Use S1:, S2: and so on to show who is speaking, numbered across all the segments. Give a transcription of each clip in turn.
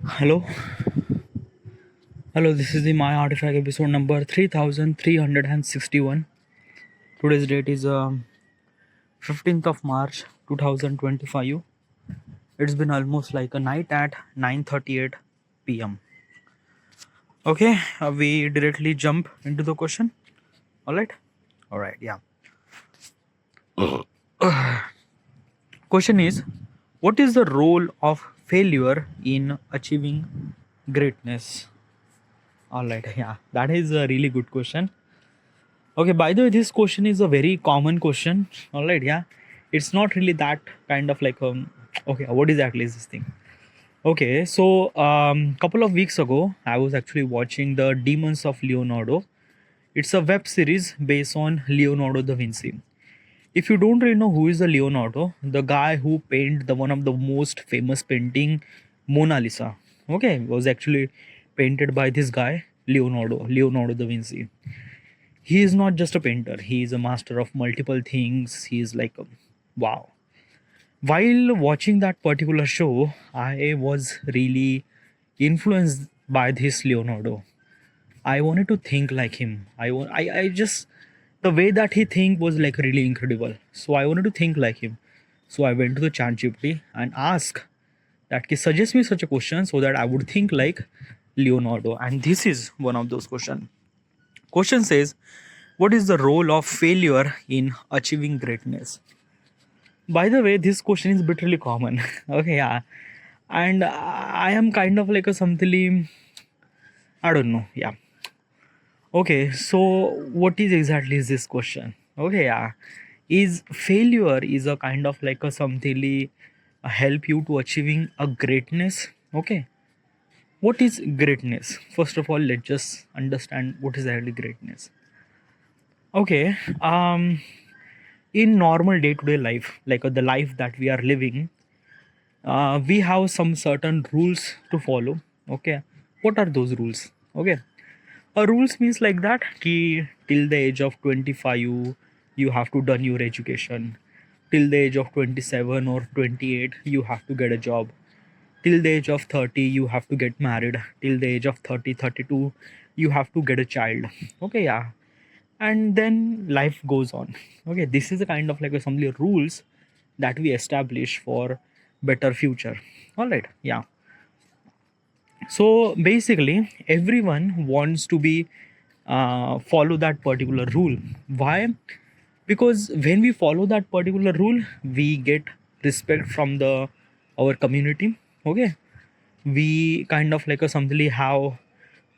S1: Hello, hello. This is the My Artifact episode number 3361. Today's date is 15th of March 2025. It's been almost like a night at 9:38 p.m. Okay, we directly jump into the question. All right, yeah. Question is, what is the role of failure in achieving greatness? All right, yeah, that is a really good question. Okay, by the way, this question is a very common question. All right, yeah. It's not really that kind of like okay, what exactly is this thing? Okay, so couple of weeks ago, I was actually watching the Demons of Leonardo. It's a web series based on Leonardo da Vinci. If you don't really know who is the Leonardo, the guy who painted the one of the most famous painting, Mona Lisa. Okay, was actually painted by this guy, Leonardo da Vinci. He is not just a painter, he is a master of multiple things. He is like wow. While watching that particular show, I was really influenced by this Leonardo. I wanted to think like him. I just, the way that he think was like really incredible, so I wanted to think like him. So I went to the chat GPT and asked that he suggest me such a question so that I would think like Leonardo, and this is one of those questions. Question says, what is the role of failure in achieving greatness? By the way, this question is bitterly common. Okay, yeah. And I am kind of like a something, I don't know. Yeah. Okay, so what is exactly is this question? Okay, yeah. Is failure is a kind of like a something help you to achieving a greatness? Okay. What is greatness? First of all, let's just understand what is actually greatness. Okay. In normal day-to-day life, like the life that we are living, we have some certain rules to follow. Okay, what are those rules? Okay, rules means like that ki till the age of 25 you have to done your education. Till the age of 27 or 28 you have to get a job. Till the age of 30 you have to get married. Till the age of 32 you have to get a child. Okay, yeah. And then life goes on. Okay, this is a kind of like a, some rules that we establish for better future. All right, yeah. So basically everyone wants to be follow that particular rule. Why? Because when we follow that particular rule we get respect from the our community. Okay, we kind of like a something have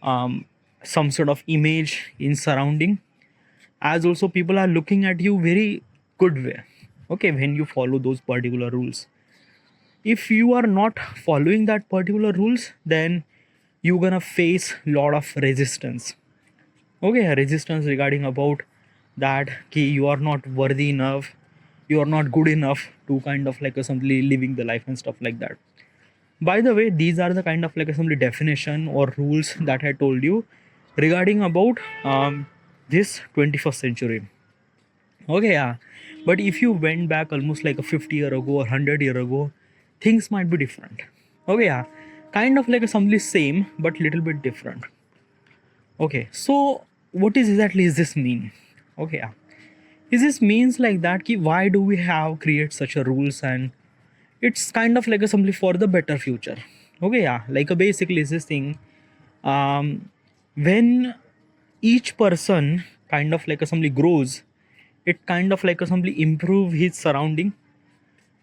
S1: um, some sort of image in surrounding, as also people are looking at you very good way. Okay, when you follow those particular rules. If you are not following that particular rules, then you're gonna face lot of resistance. Okay, resistance regarding about that ki you are not worthy enough, you are not good enough to kind of like simply living the life and stuff like that. By the way, these are the kind of like assembly definition or rules that I told you regarding about this 21st century. Okay, yeah. But if you went back almost like a 50 year ago or 100 year ago, things might be different. Okay, yeah. Kind of like a something same but little bit different. Okay, so what is exactly is this mean? Okay, yeah. Is this means like that ki why do we have create such a rules, and it's kind of like a simply for the better future. Okay, yeah. Like a basically is this thing when each person kind of like a simply grows, it kind of like a simply improve his surrounding.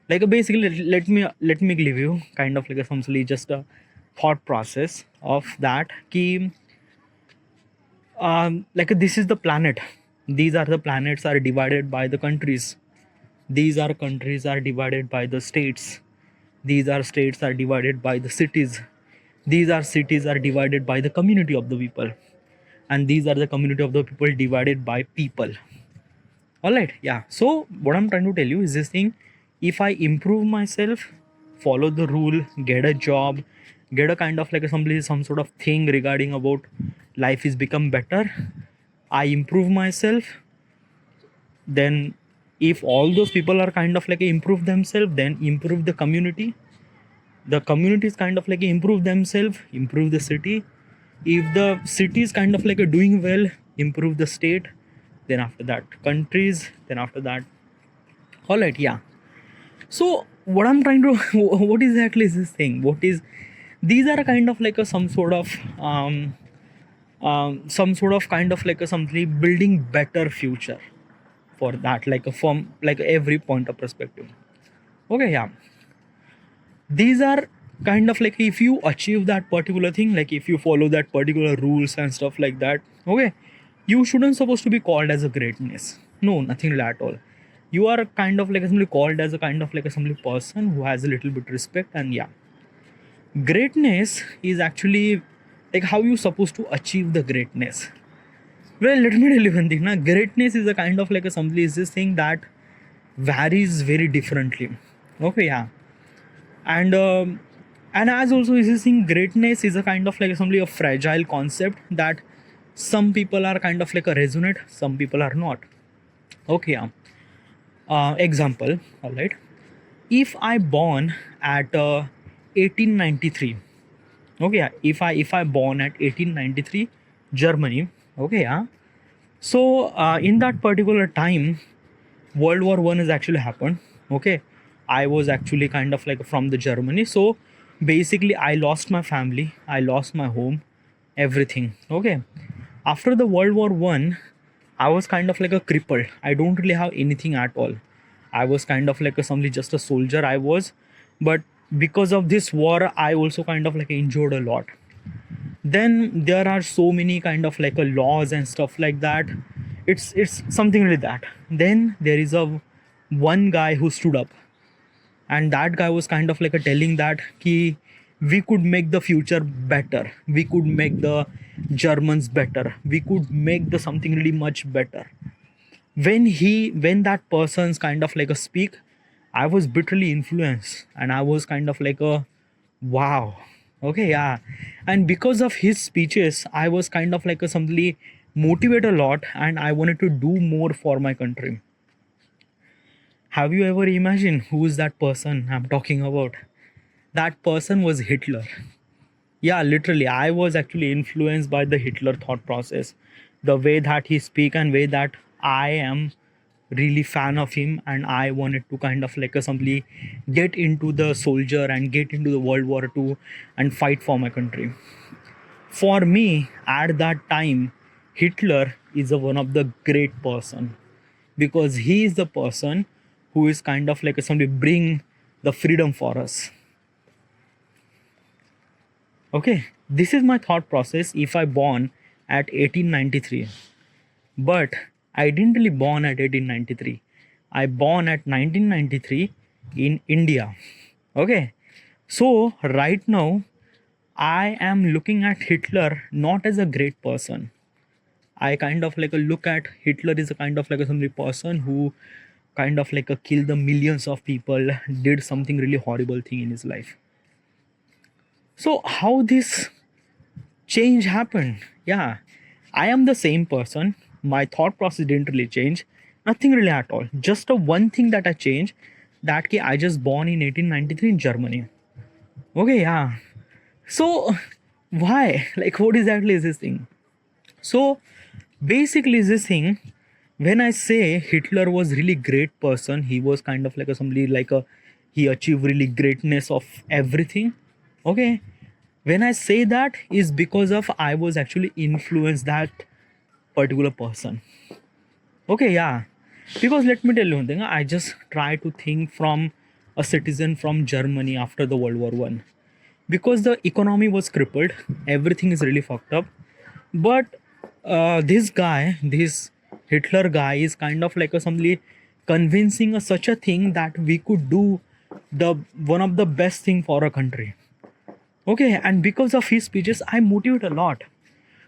S1: Like a basically let me give you kind of like a simply just a thought process of that ki like this is the planet. These are the planets are divided by the countries. These are countries are divided by the states. These are states are divided by the cities. These are cities are divided by the community of the people, and these are the community of the people divided by people. All right, yeah. So what I'm trying to tell you is this thing: if I improve myself, follow the rule, get a job, get a kind of like a some sort of thing regarding about life is become better, I improve myself, then if all those people are kind of like improve themselves, then improve the community, the communities kind of like improve themselves, improve the city. If the city is kind of like doing well, improve the state, then after that countries, then after that, all right, yeah. So what I'm trying to what exactly is this thing, what is, these are kind of like a some sort of kind of like a something building better future for that, like a from like every point of perspective. Okay, yeah. These are kind of like, if you achieve that particular thing, like if you follow that particular rules and stuff like that, okay, you shouldn't supposed to be called as a greatness. No, nothing like at all. You are kind of like simply called as a kind of like a simply person who has a little bit respect. And yeah, greatness is actually like how you supposed to achieve the greatness. Well, let me tell you one thing. Now, greatness is a kind of like a something, is this thing that varies very differently. Okay, yeah. And as also is this thing, greatness is a kind of like simply a fragile concept that some people are kind of like a resonate, some people are not. Okay, yeah. Example, all right. If I born at 1893, okay, yeah. If I born at 1893 Germany, okay, yeah. So in that particular time, World War One has actually happened. Okay, I was actually kind of like from the Germany. So basically, I lost my family, I lost my home, everything. Okay, after the World War One, I was kind of like a cripple. I don't really have anything at all. I was kind of like a somebody, just a soldier. I was, but because of this war, I also kind of like injured a lot. Then there are so many kind of like a laws and stuff like that. It's something like that. Then there is a one guy who stood up, and that guy was kind of like a telling that ki, we could make the future better, we could make the Germans better, we could make the something really much better. When that person's kind of like a speak, I was bitterly influenced, and I was kind of like a wow. Okay, yeah. And because of his speeches, I was kind of like a something motivated a lot, and I wanted to do more for my country. Have you ever imagined who is that person I'm talking about? That person was Hitler. Yeah, literally, I was actually influenced by the Hitler thought process, the way that he speak and way that I am really fan of him, and I wanted to kind of like simply get into the soldier and get into the World War II and fight for my country. For me, at that time, Hitler is one of the great person, because he is the person who is kind of like somebody bring the freedom for us. Okay, this is my thought process. If I born at 1893, but I didn't really born at 1893. I born at 1993 in India. Okay, so right now I am looking at Hitler not as a great person. I kind of like a look at Hitler is a kind of like a somebody person who kind of like a killed the millions of people, did something really horrible thing in his life. So how this change happened? Yeah, I am the same person. My thought process didn't really change. Nothing really at all. Just a one thing that I changed, that I just born in 1893 in Germany. Okay, yeah. So why? Like what exactly is this thing? So basically is this thing, when I say Hitler was really great person, he was kind of like a somebody like a, he achieved really greatness of everything. Okay, when I say that is because of I was actually influenced that particular person. Okay, yeah. Because let me tell you one thing, I just try to think from a citizen from Germany after the World War One. Because the economy was crippled, everything is really fucked up. But this guy, this Hitler guy, is kind of like a somebody convincing us such a thing that we could do the one of the best thing for a country. Okay, and because of his speeches, I motivate a lot.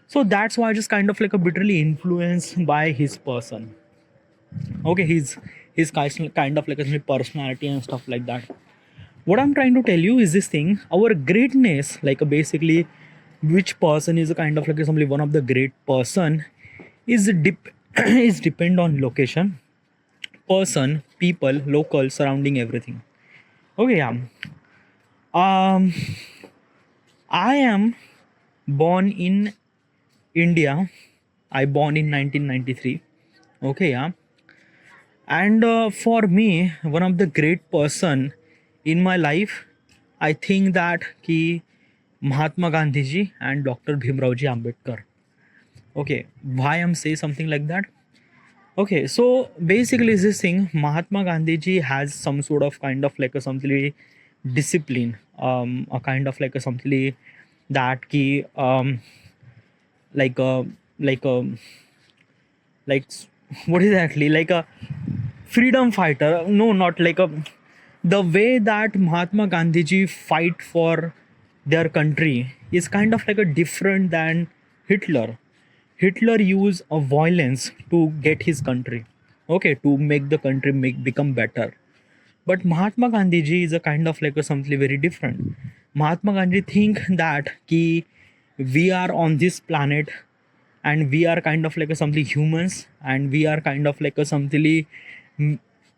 S1: So that's why I just kind of like a bitterly influenced by his person. Okay, his kind of like a personality and stuff like that. What I'm trying to tell you is this thing, our greatness, like basically which person is a kind of like somebody one of the great person is is depend on location, person, people, local, surrounding everything. Okay, yeah. Um, I am born in India. I born in 1993. Okay, yeah. And for me, one of the great person in my life, I think that ki Mahatma Gandhi ji and Dr. Bhimrao ji Ambedkar. Okay, why I'm say something like that? Okay, so basically this thing, Mahatma Gandhi ji has some sort of kind of like a something discipline, a kind of like a something that ki like a like a like what is actually like a freedom fighter. No, not like a the way that Mahatma Gandhi ji fight for their country is kind of like a different than Hitler. Hitler used a violence to get his country, okay, to make the country make become better. But Mahatma Gandhi ji is a kind of like a something very different. Mahatma Gandhi think that ki we are on this planet and we are kind of like a something humans and we are kind of like a something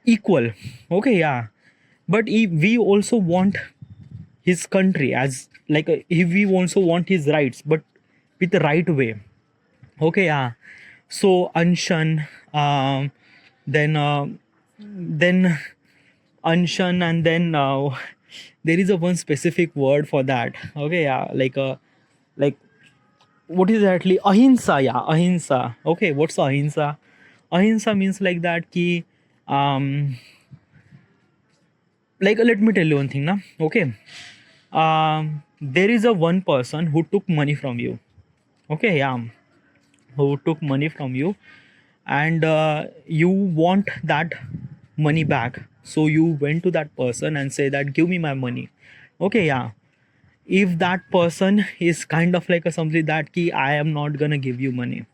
S1: equal. Okay, yeah. But if we also want his country as like if we also want his rights, but with the right way. Okay, yeah. So Anshan, then Anshan, and then there is a one specific word for that. Okay, yeah, like what is actually ahimsa? Yeah, ahimsa. Okay, what's ahimsa? Ahimsa means like that ki like let me tell you one thing, na. Okay, there is a one person who took money from you. Okay, yeah, who took money from you, and you want that money back, so you went to that person and say that give me my money. Okay, yeah. If that person is kind of like a something that ki I am not gonna give you money,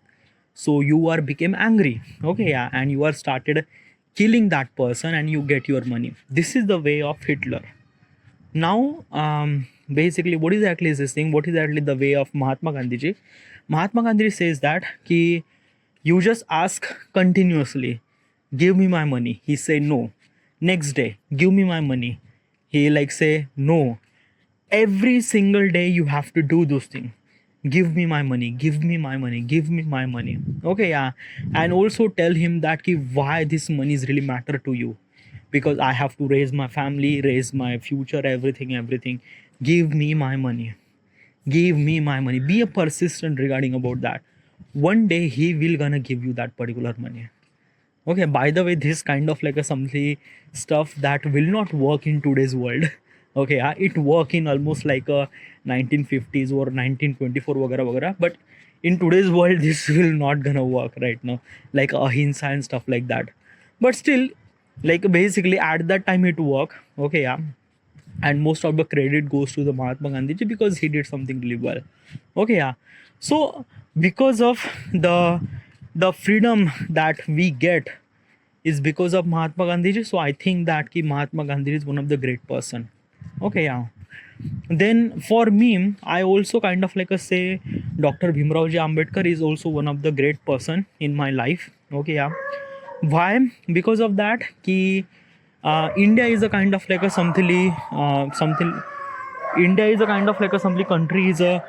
S1: so you are became angry. Okay, yeah, and you are started killing that person and you get your money. This is the way of Hitler. Now basically what is actually this thing, what is actually the way of Mahatma Gandhi ji? Mahatma Gandhi says that ki you just ask continuously, give me my money. He say no. Next day, give me my money. He like say no. Every single day you have to do those things. Give me my money, give me my money, give me my money. Okay, yeah. And also tell him that ki why this money is really matter to you, because I have to raise my family, raise my future, everything. Give me my money, give me my money. Be a persistent regarding about that. One day he will gonna give you that particular money. Okay, by the way, this kind of like a something stuff that will not work in today's world. Okay, yeah, it work in almost like a 1950s or 1924 वगैरह वगैरह, but in today's world this will not gonna work right now, like ahimsa and stuff like that. But still, like basically at that time it worked. Okay, yeah. And most of the credit goes to the Mahatma Gandhi ji because he did something really well. Okay, yeah. So because of the freedom that we get is because of Mahatma Gandhi ji. So I think that ki Mahatma Gandhi is one of the great person. Okay, yeah. Then for me, I also kind of like a say Dr. Bhimrao ji Ambedkar is also one of the great person in my life. Okay, yeah. Why? Because of that ki India is a kind of like a something. India is a kind of like a something country is a.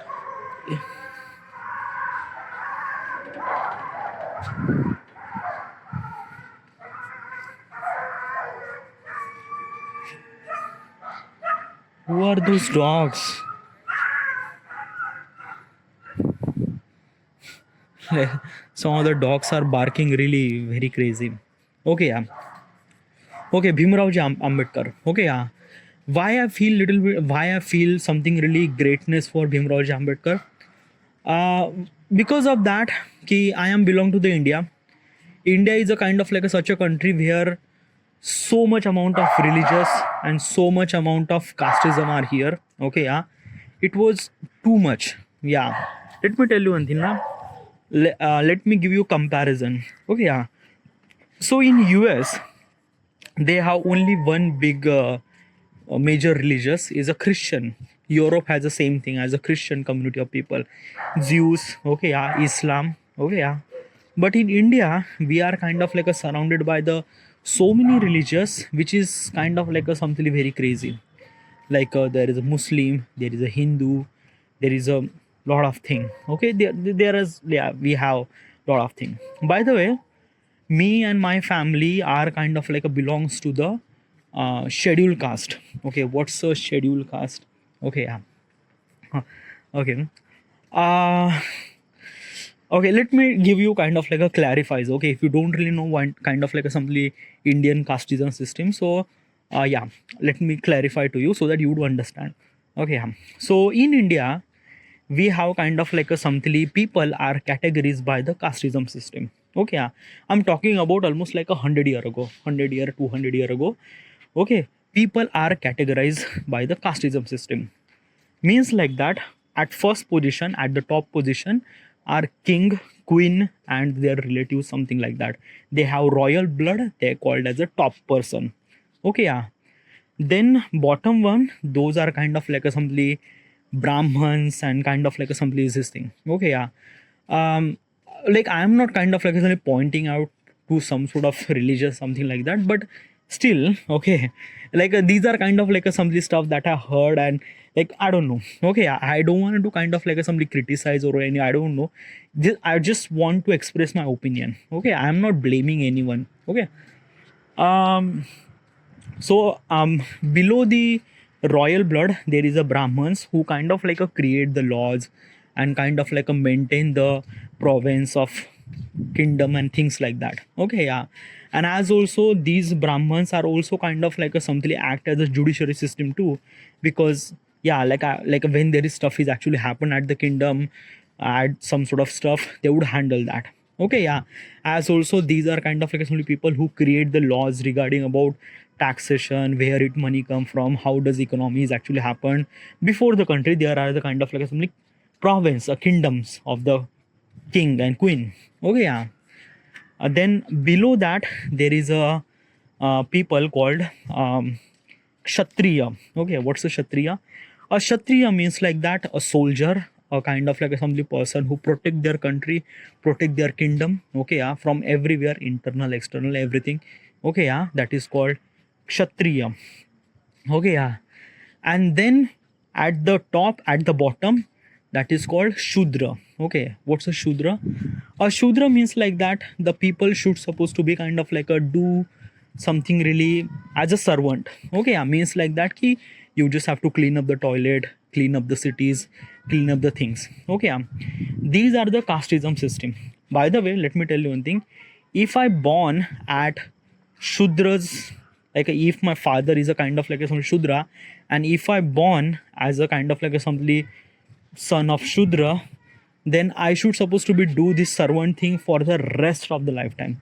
S1: Who are those dogs? Some of the dogs are barking really very crazy. Okay, yeah. Okay, Bhimrao ji Ambedkar. Okay, yeah. Why I feel little bit, why I feel something really greatness for Bhimrao ji Ambedkar? Uh, because of that, ki I am belong to the India. India is a kind of like a, such a country where so much amount of religious and so much amount of casteism are here. Okay, yeah. It was too much. Yeah. Let me tell you one thing now. Let me give you comparison. Okay, yeah. So in US, they have only one big major religious is a Christian. Europe has the same thing as a Christian community of people. Jews, okay, yeah, Islam, okay, yeah. But in India, we are kind of like a surrounded by the so many religious, which is kind of like a something very crazy. like there is a Muslim, there is a Hindu, there is a lot of thing. Okay, there is, yeah, we have lot of thing. By the way, me and my family are kind of like a belongs to the scheduled caste. Okay, what's a scheduled caste? Okay, yeah. Huh. Okay. Uh, okay, let me give you kind of like a clarifies. Okay, if you don't really know one kind of like a simply Indian casteism system, so yeah, let me clarify to you so that you would understand. Okay, yeah. So in India, we have kind of like a something people are categorized by the casteism system. Okay, yeah. I'm talking about almost like 100 year ago, 100 year, 200 year ago. Okay, people are categorized by the casteism system. Means like that, at first position, at the top position are king, queen and their relatives, something like that. They have royal blood, they're called as a top person. Okay, yeah. Then bottom one, those are kind of like a simply brahmans and kind of like a simply this thing. Okay, yeah. um like I am not kind of like simply pointing out to some sort of religious something like that, but still, okay, like these are kind of like a simply stuff that I heard, and like I don't know. Okay, I don't want to kind of like a somebody criticize or any, I don't know. I just want to express my opinion. Okay, I am not blaming anyone. Okay. um so below the royal blood there is a brahmans who kind of like a create the laws and kind of like a maintain the province of kingdom and things like that. Okay, yeah. And as also these brahmans are also kind of like a something act as a judiciary system too, because yeah, like when there is stuff is actually happen at the kingdom, add some sort of stuff, they would handle that. Okay, yeah. As also these are kind of like some people who create the laws regarding about taxation, where it money come from, how does economies actually happen. Before the country there are the kind of like some like province or kingdoms of the king and queen. Okay, yeah. Then below that there is a people called kshatriya. Okay, what's a kshatriya? A kshatriya means like that a soldier, a kind of like a some person who protect their country, protect their kingdom. Okay, yeah, from everywhere, internal, external, everything. Okay, yeah, that is called kshatriya. Okay, yeah. And then at the top, at the bottom, that is called shudra. Okay, what's a shudra? A shudra means like that the people should supposed to be kind of like a do something really as a servant. Okay, yeah, means like that ki you just have to clean up the toilet, clean up the cities, clean up the things. Okay, yeah. These are the casteism system. By the way, let me tell you one thing. If I born at shudras, like if my father is a kind of like a some shudra, and if I born as a kind of like a somebody son of shudra, then I should supposed to be do this servant thing for the rest of the lifetime.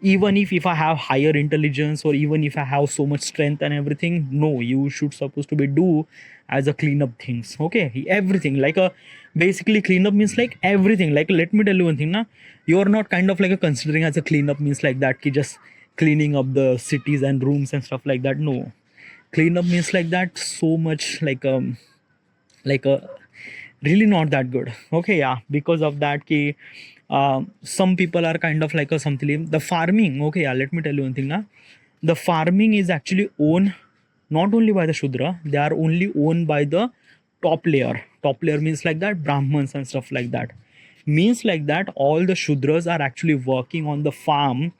S1: Even if I have higher intelligence, or even if I have so much strength and everything, no, you should supposed to be do as a cleanup things. Okay, everything like a basically cleanup means like everything. Like let me tell you one thing, na, you are not kind of like a considering as a cleanup means like that ki just cleaning up the cities and rooms and stuff like that. No, cleanup means like that so much like a really not that good. Okay, yeah. Because of that ki some people are kind of like a something the farming. Okay, yeah, let me tell you one thing, na, the farming is actually owned not only by the shudra, they are only owned by the top layer. Top layer means like that brahmans and stuff like that. Means like that all the shudras are actually working on the farm,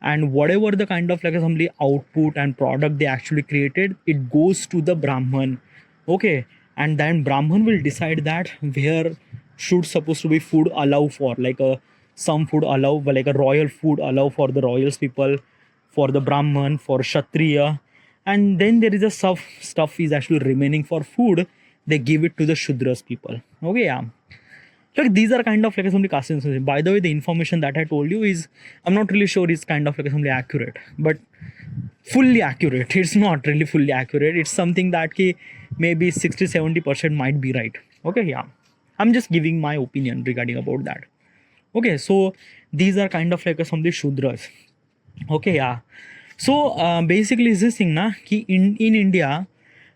S1: and whatever the kind of like assembly output and product they actually created, it goes to the brahman. Okay, and then brahman will decide that where should supposed to be food allow for, like a some food allow, like a royal food allow for the royals people, for the brahman, for kshatriya, and then there is a stuff is actually remaining for food, they give it to the shudras people. Okay, yeah. Like these are kind of like some caste system. By the way, the information that I told you is, I'm not really sure is kind of like something accurate, but fully accurate. It's not really fully accurate. It's something that ki maybe 60-70% might be right. Okay, yeah. I'm just giving my opinion regarding about that. Okay, so these are kind of like some of the shudras. Okay, yeah. So basically is this thing na ki in India,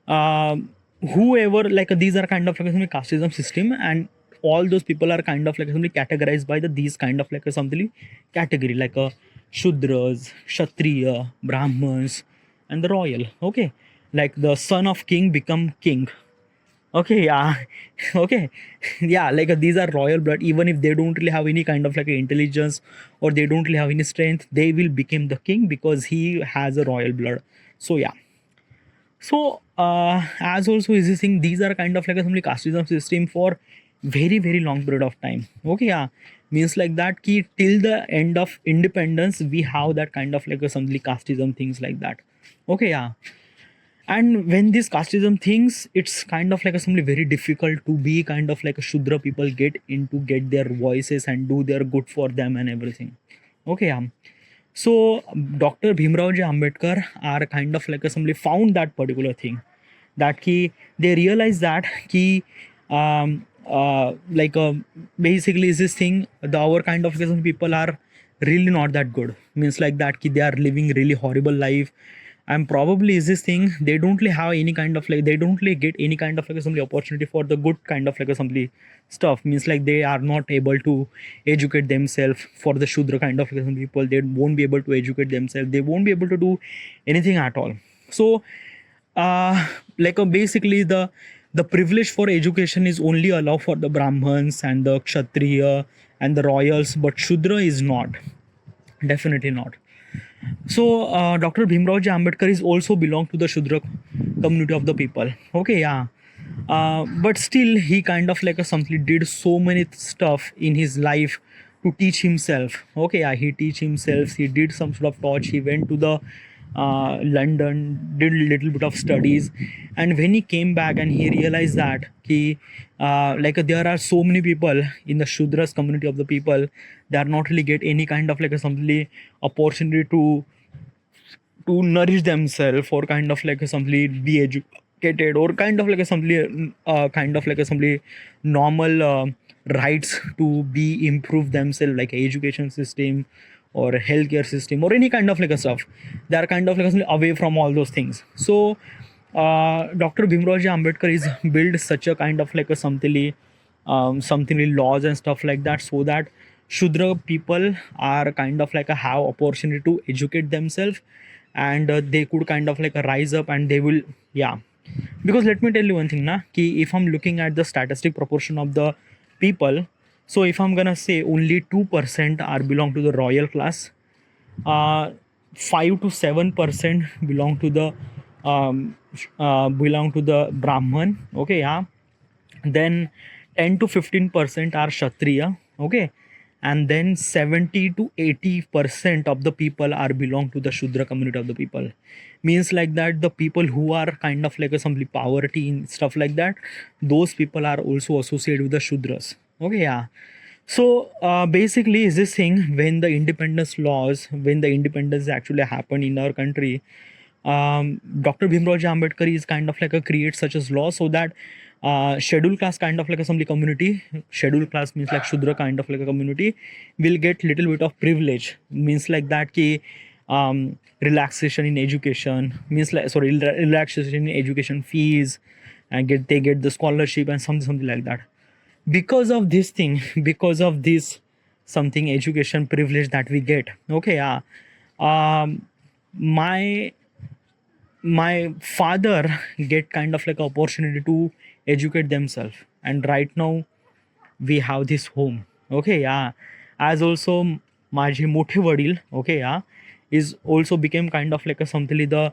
S1: uh, whoever like these are kind of like some casteism system, and all those people are kind of like something categorized by the these kind of like a something category, like a shudras, kshatriya, brahmans, and the royal. Okay, like the son of king become king. Okay, yeah. Okay, yeah, like these are royal blood. Even if they don't really have any kind of like intelligence, or they don't really have any strength, they will become the king because he has a royal blood. So yeah. So as also is this thing, these are kind of like a simply casteism system for very long period of time. Okay, yeah, means like that key till the end of independence we have that kind of like a simply casteism things like that. Okay, yeah. And when these casteism things, it's kind of like a simply very difficult to be kind of like a Shudra people get their voices and do their good for them and everything. Okay, yeah. So Dr. Bhimrao Ji Ambedkar are kind of like a simply found that particular thing, that ki they realize that ki like basically is this thing, the our kind of some people are really not that good, means like that ki they are living really horrible life. And probably is this thing, they don't really have any kind of like, they don't really get any kind of like some opportunity for the good kind of like a some stuff, means like they are not able to educate themselves. For the Shudra kind of like some people, they won't be able to educate themselves, they won't be able to do anything at all. So like basically the privilege for education is only allowed for the Brahmins and the Kshatriya and the royals, but Shudra is not, definitely not. So Dr. Bhimrao Ji Ambedkar is also belong to the Shudra community of the people. Okay, yeah. But still he kind of like a something did so many stuff in his life to teach himself. Okay, yeah, he teach himself, he did some sort of torch, he went to the London, did little bit of studies, and when he came back and he realized that he like there are so many people in the Shudras community of the people, they are not really get any kind of like a something opportunity to nourish themselves, or kind of like a something be educated, or kind of like a something kind of like a something normal rights to be improve themselves, like education system or healthcare system or any kind of like a stuff. They are kind of like away from all those things. So Dr. Bhimrao Ji Ambedkar is build such a kind of like a something laws and stuff like that, so that Shudra people are kind of like a have opportunity to educate themselves, and they could kind of like rise up, and they will, yeah. Because let me tell you one thing na, ki if I'm looking at the statistic proportion of the people, so if I'm gonna say only 2% are belong to the royal class, 5 to 7% belong to the Brahman. Okay, yeah. Then 10 to 15% are Kshatriya. Okay, and then 70 to 80% of the people are belong to the Shudra community of the people. Means like that the people who are kind of like a some poverty and stuff like that, those people are also associated with the Shudras. Okay, yeah. So basically is this thing, when the independence laws, when the independence actually happened in our country, Dr. Bhimrao Ji Ambedkar is kind of like a create such as law, so that scheduled class kind of like a some community, scheduled class means like Shudra kind of like a community, will get little bit of privilege, means like that ki relaxation in education, means like sorry, relaxation in education fees, and they get the scholarship and something like that. Because of this thing, because of this something education privilege that we get. Okay, yeah. My father get kind of like opportunity to educate themselves, and right now we have this home. Okay, yeah. As also माझे मोठे वडील, okay, yeah, is also became kind of like a something the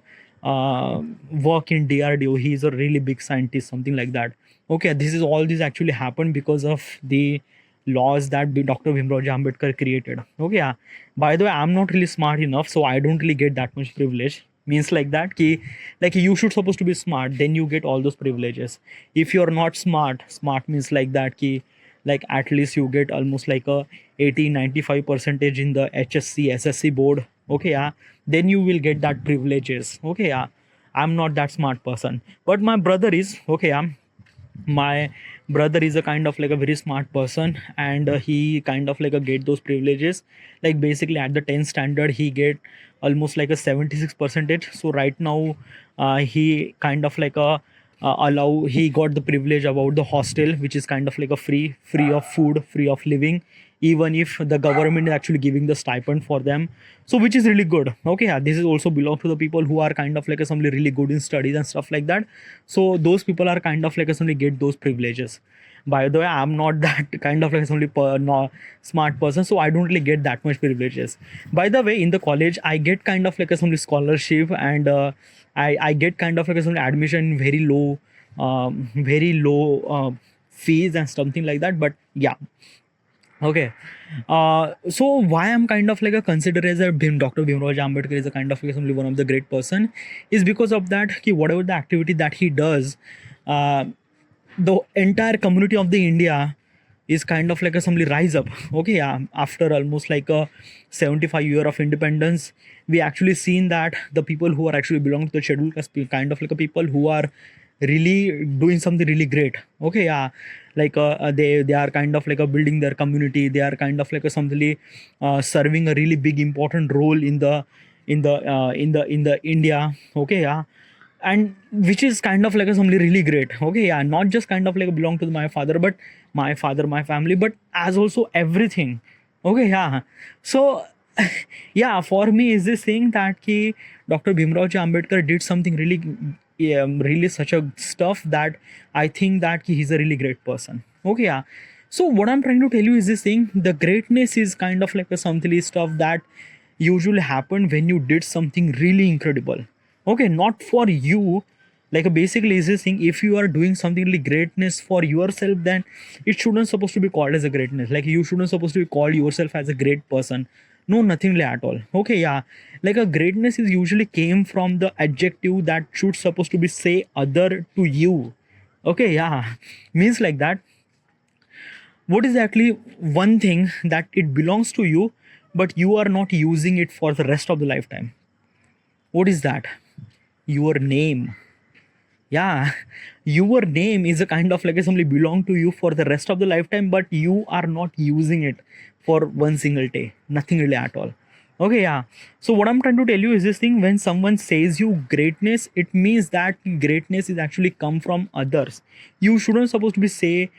S1: work in DRDO. He is a really big scientist, something like that. Okay, this is all this actually happened because of the laws that Dr. Bhimrao Ji Ambedkar created. Okay, yeah. By the way, I'm not really smart enough, so I don't really get that much privilege. Means like that ki, like you should supposed to be smart, then you get all those privileges. If you're not smart means like that ki, like at least you get almost like a 80-95 percentage in the HSC SSC board. Okay, yeah, then you will get that privileges. Okay, yeah. I'm not that smart person, but my brother is. Okay, yeah. My brother is a kind of like a very smart person, and he kind of like a get those privileges. Like basically at the 10th standard he get almost like a 76 percentage. So right now he kind of like a he got the privilege about the hostel, which is kind of like a free of food, free of living even if the government is actually giving the stipend for them, so which is really good. Okay, yeah, this is also belong to the people who are kind of like somebody really good in studies and stuff like that. So those people are kind of like somebody get those privileges. By the way, I'm not that kind of like somebody no, smart person, so I don't really get that much privileges. By the way, in the college I get kind of like a some scholarship, and I get kind of like some admission very low, very low fees and something like that. But yeah, okay. So why I'm kind of like a consider as a Dr. Bhimrao Ambedkar is a kind of like somebody one of the great person, is because of that ki whatever the activity that he does, uh, the entire community of the India is kind of like a somebody rise up. Okay, yeah, after almost like a 75 year of independence, we actually seen that the people who are actually belong to the scheduled caste kind of like a people who are really doing something really great. Okay, yeah, like they are kind of like a building their community, they are kind of like a something serving a really big important role in the in the India. Okay, yeah, and which is kind of like a something really great. Okay, yeah, not just kind of like belong to my father, but my father, my family, but as also everything. Okay, yeah, so yeah, for me is this thing that ki Dr. Bhimrao Ambedkar did something really, really such a stuff that I think that ki he's a really great person. Okay, yeah, so what I'm trying to tell you is this thing: the greatness is kind of like a something stuff that usually happen when you did something really incredible. Okay, not for you, like basically is this thing: if you are doing something really greatness for yourself, then it shouldn't supposed to be called as a greatness. Like you shouldn't supposed to be called yourself as a great person. No, nothing like at all. Okay, yeah, like a greatness is usually came from the adjective that should supposed to be say other to you. Okay, yeah, means like that what is actually one thing that it belongs to you, but you are not using it for the rest of the lifetime. What is that? Your name. Yeah, your name is a kind of like a somebody belong to you for the rest of the lifetime, but you are not using it for one single day. Nothing really at all. Okay, yeah. So what I'm trying to tell you is this thing: when someone says you greatness, it means that greatness is actually come from others. You shouldn't supposed to be say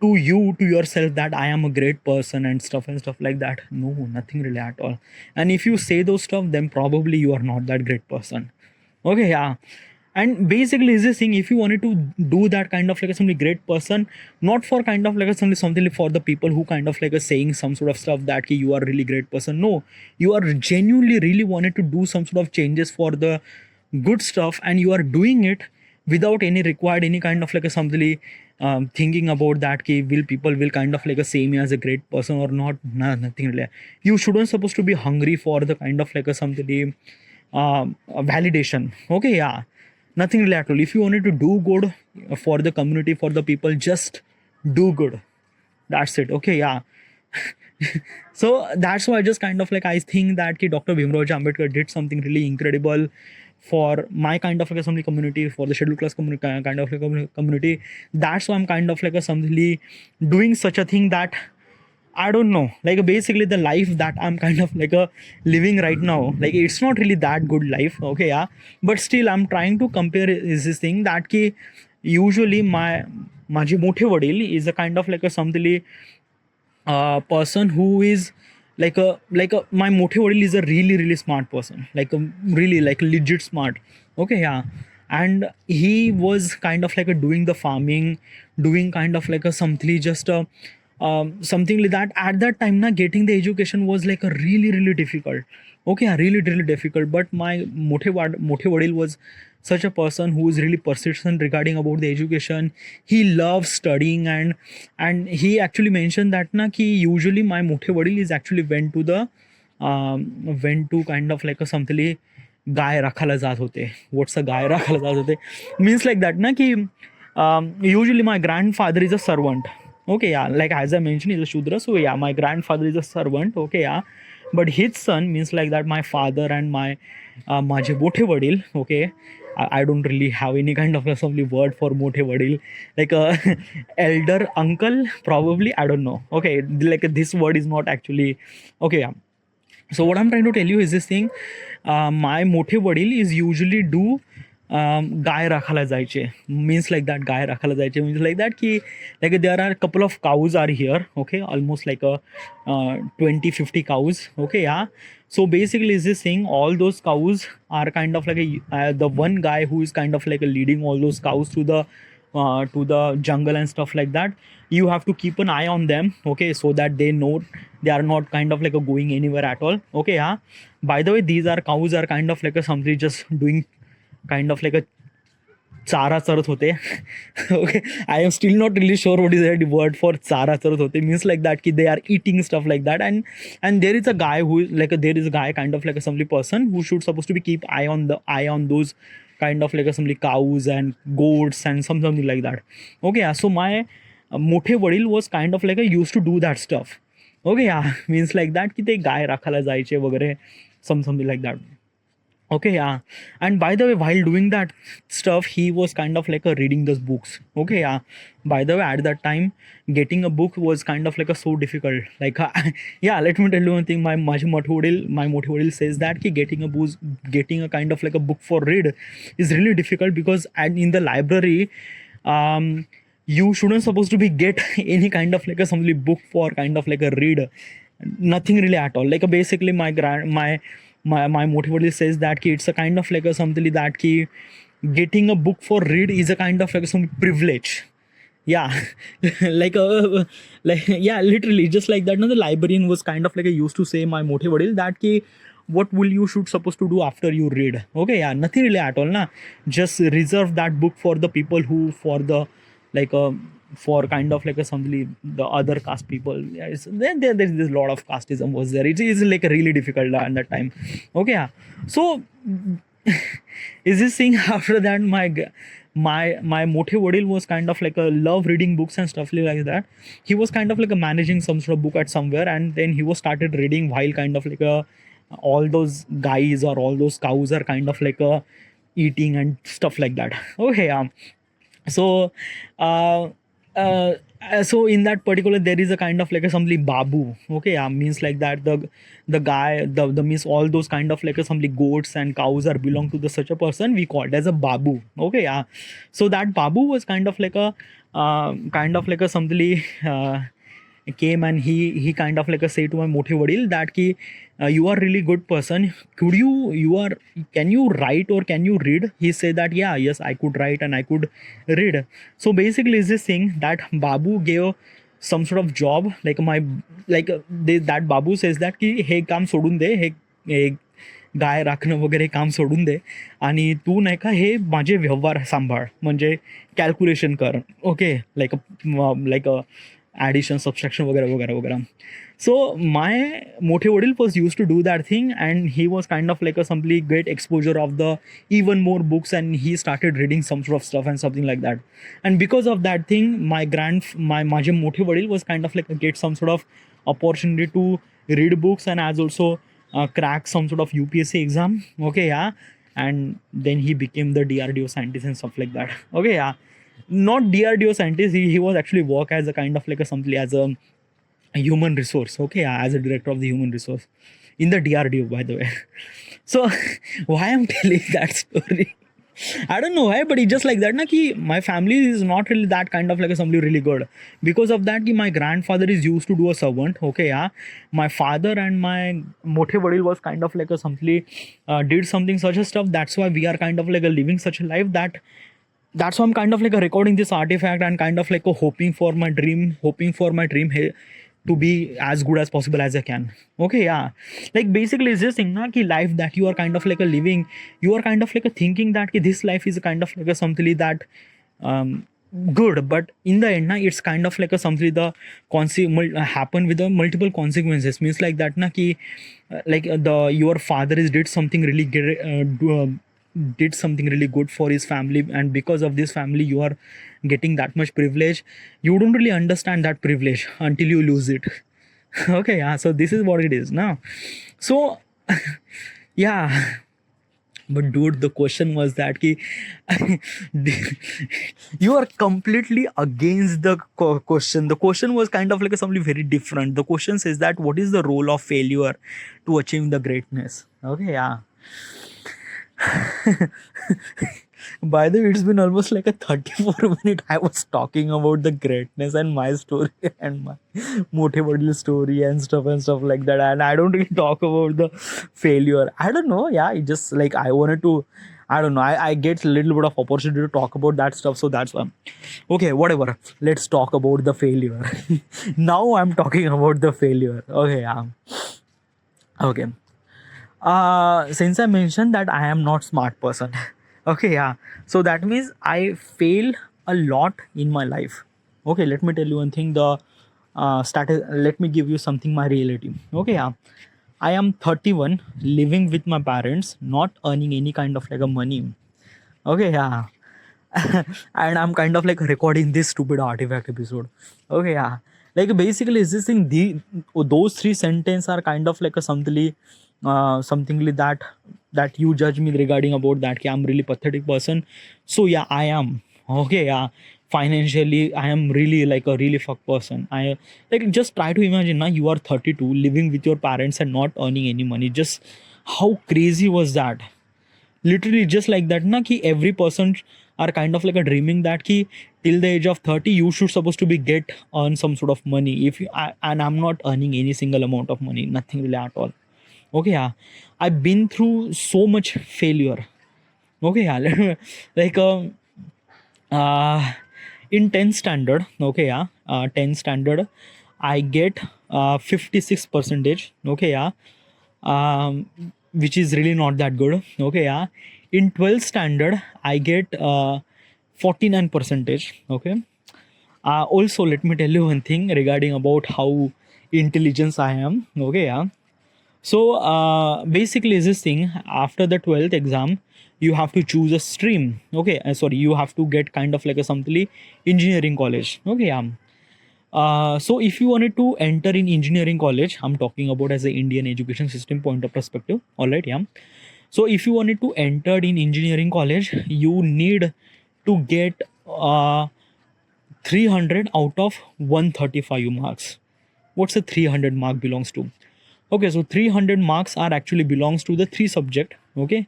S1: to you to yourself that I am a great person and stuff like that. No, nothing really at all. And if you say those stuff, then probably you are not that great person. Okay, yeah. And basically is this thing: if you wanted to do that kind of like a somebody great person, not for kind of like a something for the people who kind of like a saying some sort of stuff that ki you are really great person. No, you are genuinely really wanted to do some sort of changes for the good stuff, and you are doing it without any required any kind of like a something thinking about that ki will people will kind of like a say me as a great person or not. Nah, nothing really. You shouldn't supposed to be hungry for the kind of like a something validation. Okay, yeah, nothing really at all. If you wanted to do good for the community, for the people, just do good. That's it. Okay, yeah. So that's why I just kind of like I think that ki Dr. Bhimrao Ambedkar did something really incredible for my kind of like a something community, for the scheduled class community, kind of like a community. That's why I'm kind of like a something doing such a thing that I don't know, like basically the life that I'm kind of like a living right now, like it's not really that good life. Okay, yeah, but still I'm trying to compare is this thing that ki usually माझे मोठे वडील is a kind of like a something person who is like a my मोठे वडील is a really smart person, like a really like legit smart. Okay, yeah, and he was kind of like a doing the farming, doing kind of like a something just a something like that. At that time na getting the education was like a really difficult. Okay, yeah, really difficult. But my मोठे वडील was such a person who is really persistent regarding about the education. He loves studying, and he actually mentioned that na ki usually my मोठे वडील is actually went to kind of like a something गाय राखायला जात होते. What's a गाय राखायला जात होते means like that ना कि usually my grandfather is a servant. Okay, yeah, like as I mentioned, he's a Shudra. So yeah, my grandfather is a servant. Okay, yeah, but his son means like that my father and my माझे मोठे वडील. Okay, I don't really have any kind of assembly word for मोठे वडील, like a elder uncle probably, I don't know. Okay, like this word is not actually okay, yeah. So what I'm trying to tell you is this thing: my मोठे वडील is usually do गाय राखायला जायचे. Means like that गाय राखायला जायचे means like that की like there are couple of cows are here, okay, almost like a 20-50 cows, okay, yeah. So basically is this thing, all those cows are kind of like the one guy who is kind of like leading all those cows to the jungle and stuff like that. You have to keep an eye on them, okay, so that they know they are not kind of like going anywhere at all, okay, yeah. By the way, these are cows are kind of like somebody just doing kind of like a चारा चरत होते. Okay, I am still not really sure what is the word for चारा चरत होते, means like that ki they are eating stuff like that. And there is a guy who like there is a guy kind of like a somebody person who should supposed to be keep eye on those kind of like a somebody cows and goats and something like that, okay, yeah. So my मोठे वडील was kind of like a used to do that stuff, okay, yeah. Means like that की ते गाय राखायला जायचे वगैरे, something like that, okay, yeah. And by the way, while doing that stuff, he was kind of like a reading those books, okay, yeah. By the way, at that time getting a book was kind of like a so difficult, like yeah, let me tell you one thing. My motive says that ki getting a kind of like a book for read is really difficult, because in the library you shouldn't supposed to be get any kind of like a some book for kind of like a read, nothing really at all. Like basically my motivator says that ki it's a kind of like a something that ki getting a book for read is a kind of like some privilege, yeah. like yeah, literally just like that. No, the librarian was kind of like used to say my motivator that ki what will you should supposed to do after you read, okay, yeah, nothing really at all na. Just reserve that book for the people who for the like for kind of like a something the other caste people, yeah. There's a lot of casteism was there. It is like really difficult at that time, okay, yeah. So is this thing after that my motive vadil was kind of like a love reading books and stuff like that. He was kind of like a managing some sort of book at somewhere, and then he was started reading while kind of like a all those guys or all those cows are kind of like a eating and stuff like that, okay, yeah. So so in that particular there is a kind of like a something babu, okay, yeah. Means like that the guy the means all those kind of like a something goats and cows are belong to the such a person, we call it as a babu, okay, yeah. So that babu was kind of like a something came, and he kind of like a say to my motive vadil that ki you are really good person, could can you write or can you read? He said that yeah, yes, I could write and I could read. So basically is this thing that babu gave some sort of job, like that babu says that की हे काम सोडून दे, हे गाय राखणं वगैरे काम सोडून दे आणि तू नाही का हे माझे व्यवहार सांभाळ, म्हणजे कॅल्क्युलेशन कर, ओके, लाईक addition, subtraction, वगैरह. So my motive vadil was used to do that thing, and he was kind of like a simply great exposure of the even more books, and he started reading some sort of stuff and something like that. And because of that thing, my motive vadil was kind of like get some sort of opportunity to read books, and as also crack some sort of UPSC exam, okay, yeah. And then he became the DRDO scientist and stuff like that, okay, yeah. Not DRDO scientist, he was actually work as a kind of like a something as a human resource, okay, as a director of the human resource in the DRDO, by the way. So why I'm telling that story, I don't know why, but it's just like that na ki my family is not really that kind of like somebody really good. Because of that ki my grandfather is used to do a servant, okay, yeah. My father and my motive vadil was kind of like a something did something such a stuff. That's why we are kind of like a living such a life that's why I'm kind of like a recording this artifact and kind of like a hoping for my dream to be as good as possible as I can, okay, yeah. Like basically it's this thing na ki life that you are kind of like a living, you are kind of like a thinking that ki this life is a kind of like a something that good, but in the end na it's kind of like a something the happen with the multiple consequences. Means like that na ki your father did something really did something really good for his family, and because of this family you are getting that much privilege. You don't really understand that privilege until you lose it. Okay, yeah. So this is what it is now. So yeah, but dude, the question was that ki you are completely against the question. The question was kind of like something very different. The question says that what is the role of failure to achieve the greatness, okay, yeah. By the way, it's been almost like a 34 minute. I was talking about the greatness and my story and my motivational story and stuff like that. And I don't really talk about the failure. I don't know. Yeah, it just like I wanted to. I don't know. I get a little bit of opportunity to talk about that stuff, so that's why. Okay, whatever. Let's talk about the failure. Now I'm talking about the failure. Okay, yeah. Okay. Since I mentioned that I am not smart person. Okay, yeah. So that means I fail a lot in my life. Okay, let me tell you one thing. The status. Let me give you something. My reality. Okay, yeah. I am 31, living with my parents, not earning any kind of like a money. Okay, yeah. And I'm kind of like recording this stupid artifact episode. Okay, yeah. Like basically, is this thing those three sentences are kind of like a something like that you judge me regarding about that. I'm really pathetic person. So yeah, I am. Okay, yeah. Financially, I am really like a really fuck person. I like just try to imagine now you are 32, living with your parents and not earning any money. Just how crazy was that? Literally just like that na ki every person are kind of like a dreaming that ki till the age of 30 you should supposed to be get earn some sort of money if and I'm not earning any single amount of money, nothing really at all. Okay, yeah. I've been through so much failure. Okay, yeah. Like uh in 10th standard. Okay, yeah. 10th standard I get 56 percentage. Okay, yeah. um, which is really not that good. Okay, yeah. In 12th standard, I get 49 percentage. Okay. Also, let me tell you one thing regarding about how intelligence I am. Okay, yeah. So basically, is this thing after the 12th exam, you have to choose a stream. Okay, sorry, you have to get kind of like a something engineering college. Okay, yeah. So if you wanted to enter in engineering college, I'm talking about as the Indian education system point of perspective. All right, yeah. So if you wanted to enter in engineering college, you need to get 300 out of 135 marks. What's the 300 mark belongs to? Okay, so 300 marks are actually belongs to the three subject. Okay,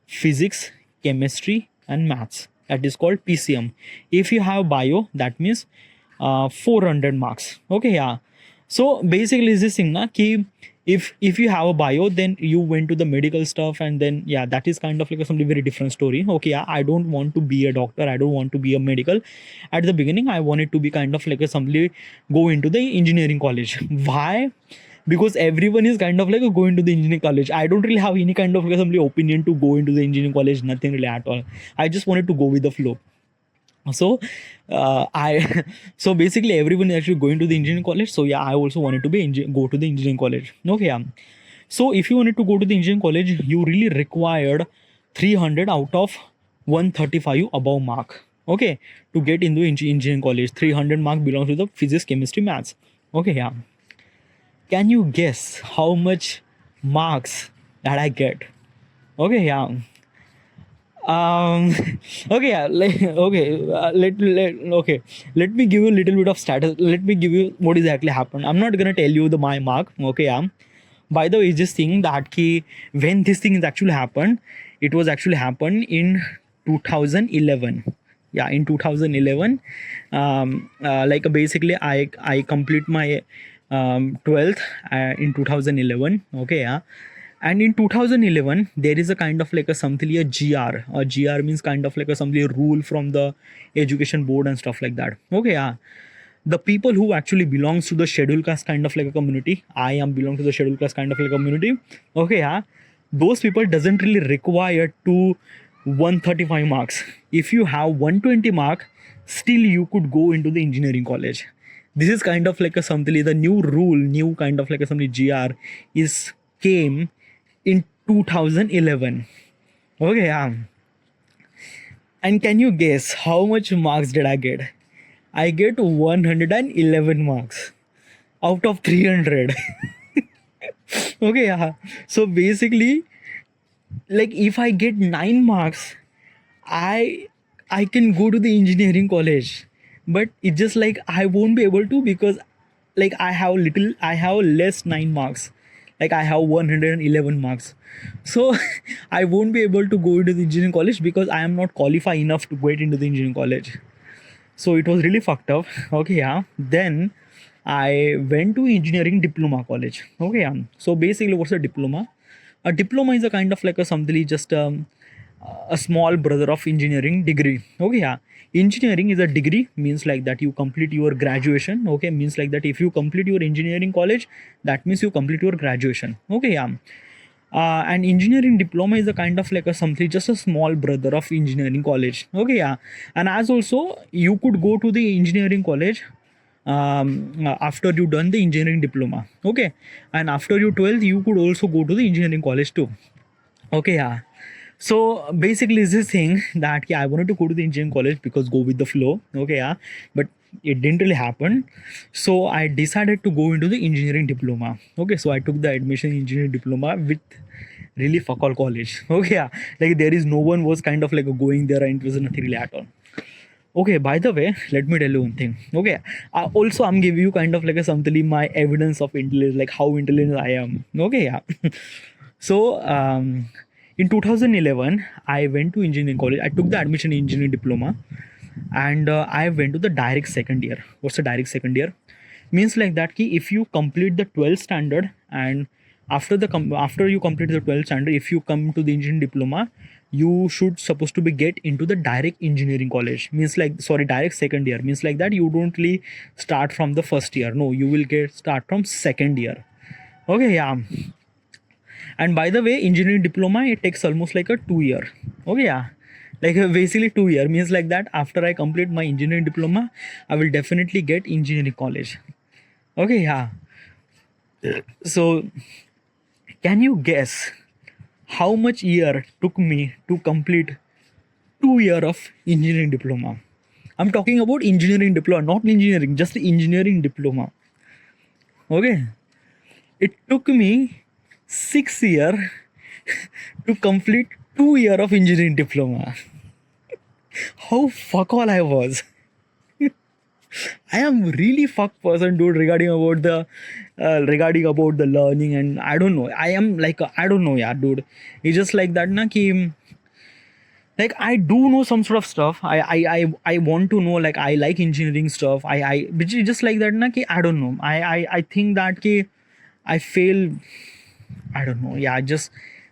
S1: physics, chemistry, and maths. That is called PCM. If you have bio, that means 400 marks. Okay, yeah. So basically, is this thing na ki if you have a bio, then you went to the medical stuff, and then yeah, that is kind of like a something very different story. Okay, yeah, I don't want to be a doctor. I don't want to be a medical. At the beginning, I wanted to be kind of like a somebody go into the engineering college. Why? Because everyone is kind of like going to the engineering college. I don't really have any kind of like some opinion to go into the engineering college, nothing really at all. I just wanted to go with the flow. So I so basically everyone is actually going to the engineering college. So yeah, I also wanted to be go to the engineering college. Okay, yeah. So if you wanted to go to the engineering college, you really required 300 out of 135 above mark. Okay, to get into engineering college, 300 mark belongs to the physics, chemistry, maths. Okay, yeah. Can you guess how much marks that I get? Okay, yeah. Um. Okay, yeah. Okay. Okay. Let me give you a little bit of status. Let me give you what exactly happened. I'm not gonna tell you the my mark. Okay, yeah. By the way, just thing that ki when this thing is actually happened, it was actually happened in 2011. Yeah, in 2011. Like basically, I complete my 12th in 2011. Okay, yeah. And in 2011 there is a kind of like a something a gr means kind of like a something rule from the education board and stuff like that. Okay, yeah. The people who actually belongs to the scheduled caste kind of like a community, I am belong to the scheduled caste kind of like a community. Okay, yeah. Those people doesn't really require to 135 marks. If you have 120 mark, still you could go into the engineering college. This is kind of like a something the new rule, new kind of like a something gr is came in 2011. Okay, yeah. And can you guess how much marks did I get? I get 111 marks out of 300. Okay, yeah. So basically, like if I get 9 marks, I I can go to the engineering college. But it's just like I won't be able to because like I have less 9 marks. like I have 111 marks. So I won't be able to go into the engineering college because I am not qualified enough to get into the engineering college. So it was really fucked up. Okay, yeah. Then I went to engineering diploma college. Okay, yeah. So basically, what's a diploma? A diploma is a kind of like a something just a small brother of engineering degree. Okay, yeah. Engineering is a degree, means like that you complete your graduation. Okay, means like that if you complete your engineering college, that means you complete your graduation. Okay, yeah. And engineering diploma is a kind of like a something just a small brother of engineering college. Okay, yeah. And as also you could go to the engineering college after you done the engineering diploma. Okay, and after you 12th you could also go to the engineering college too. Okay, yeah. So basically, it's this thing that yeah, I wanted to go to the engineering college because go with the flow. Okay, yeah, but it didn't really happen. So I decided to go into the engineering diploma. Okay, so I took the admission in engineering diploma with really fuck all college. Okay, yeah, like there is no one was kind of like going there and it was nothing really at all. Okay, by the way, let me tell you one thing. Okay, also I'm giving you kind of like a something my evidence of intelligence, like how intelligent I am. Okay, yeah. So in 2011, I went to engineering college. I took the admission in engineering diploma, and I went to the direct second year. What's the direct second year? Means like that ki if you complete the 12th standard and after you complete the 12th standard, if you come to the engineering diploma, you should supposed to be get into the direct engineering college. Means like sorry, direct second year means like that you don't really start from the first year. No, you will get start from second year. Okay, yeah. And by the way, engineering diploma it takes almost like a 2 year. Okay, yeah, like basically 2 year means like that after I complete my engineering diploma, I will definitely get engineering college. Okay, yeah. So can you guess how much year took me to complete 2 year of engineering diploma? I'm talking about engineering diploma, not engineering, just engineering diploma. Okay, it took me 6 year to complete 2 year of engineering diploma. How fuck all I was. I am really fuck person, dude, regarding about the learning, and I don't know. I am like I don't know, yeah, dude. It's just like that, na ki like I do know some sort of stuff. I want to know, like I like engineering stuff. Which is just like that, na ki I don't know. I think that ki I fail. I don't know. Yeah,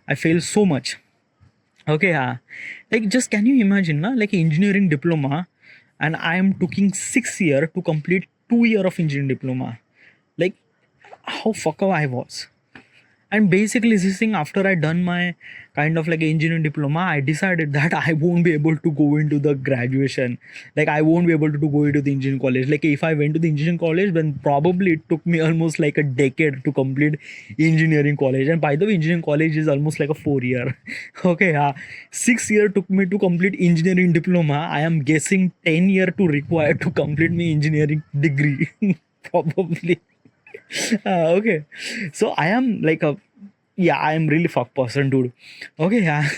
S1: I fail so much. Okay, yeah. Like just can you imagine, na? Like engineering diploma, and I am taking 6 year to complete 2 year of engineering diploma. Like how fuck up I was. And basically this thing after I done my kind of like engineering diploma, I decided that I won't be able to go into the graduation. Like I won't be able to go into the engineering college. Like if I went to the engineering college, then probably it took me almost like a decade to complete engineering college. And by the way, engineering college is almost like a 4 year. Okay, 6 year took me to complete engineering diploma. I am guessing 10 year to require to complete my engineering degree. Probably. Okay, so I am like a yeah, I am really fuck person, dude. Okay, yeah.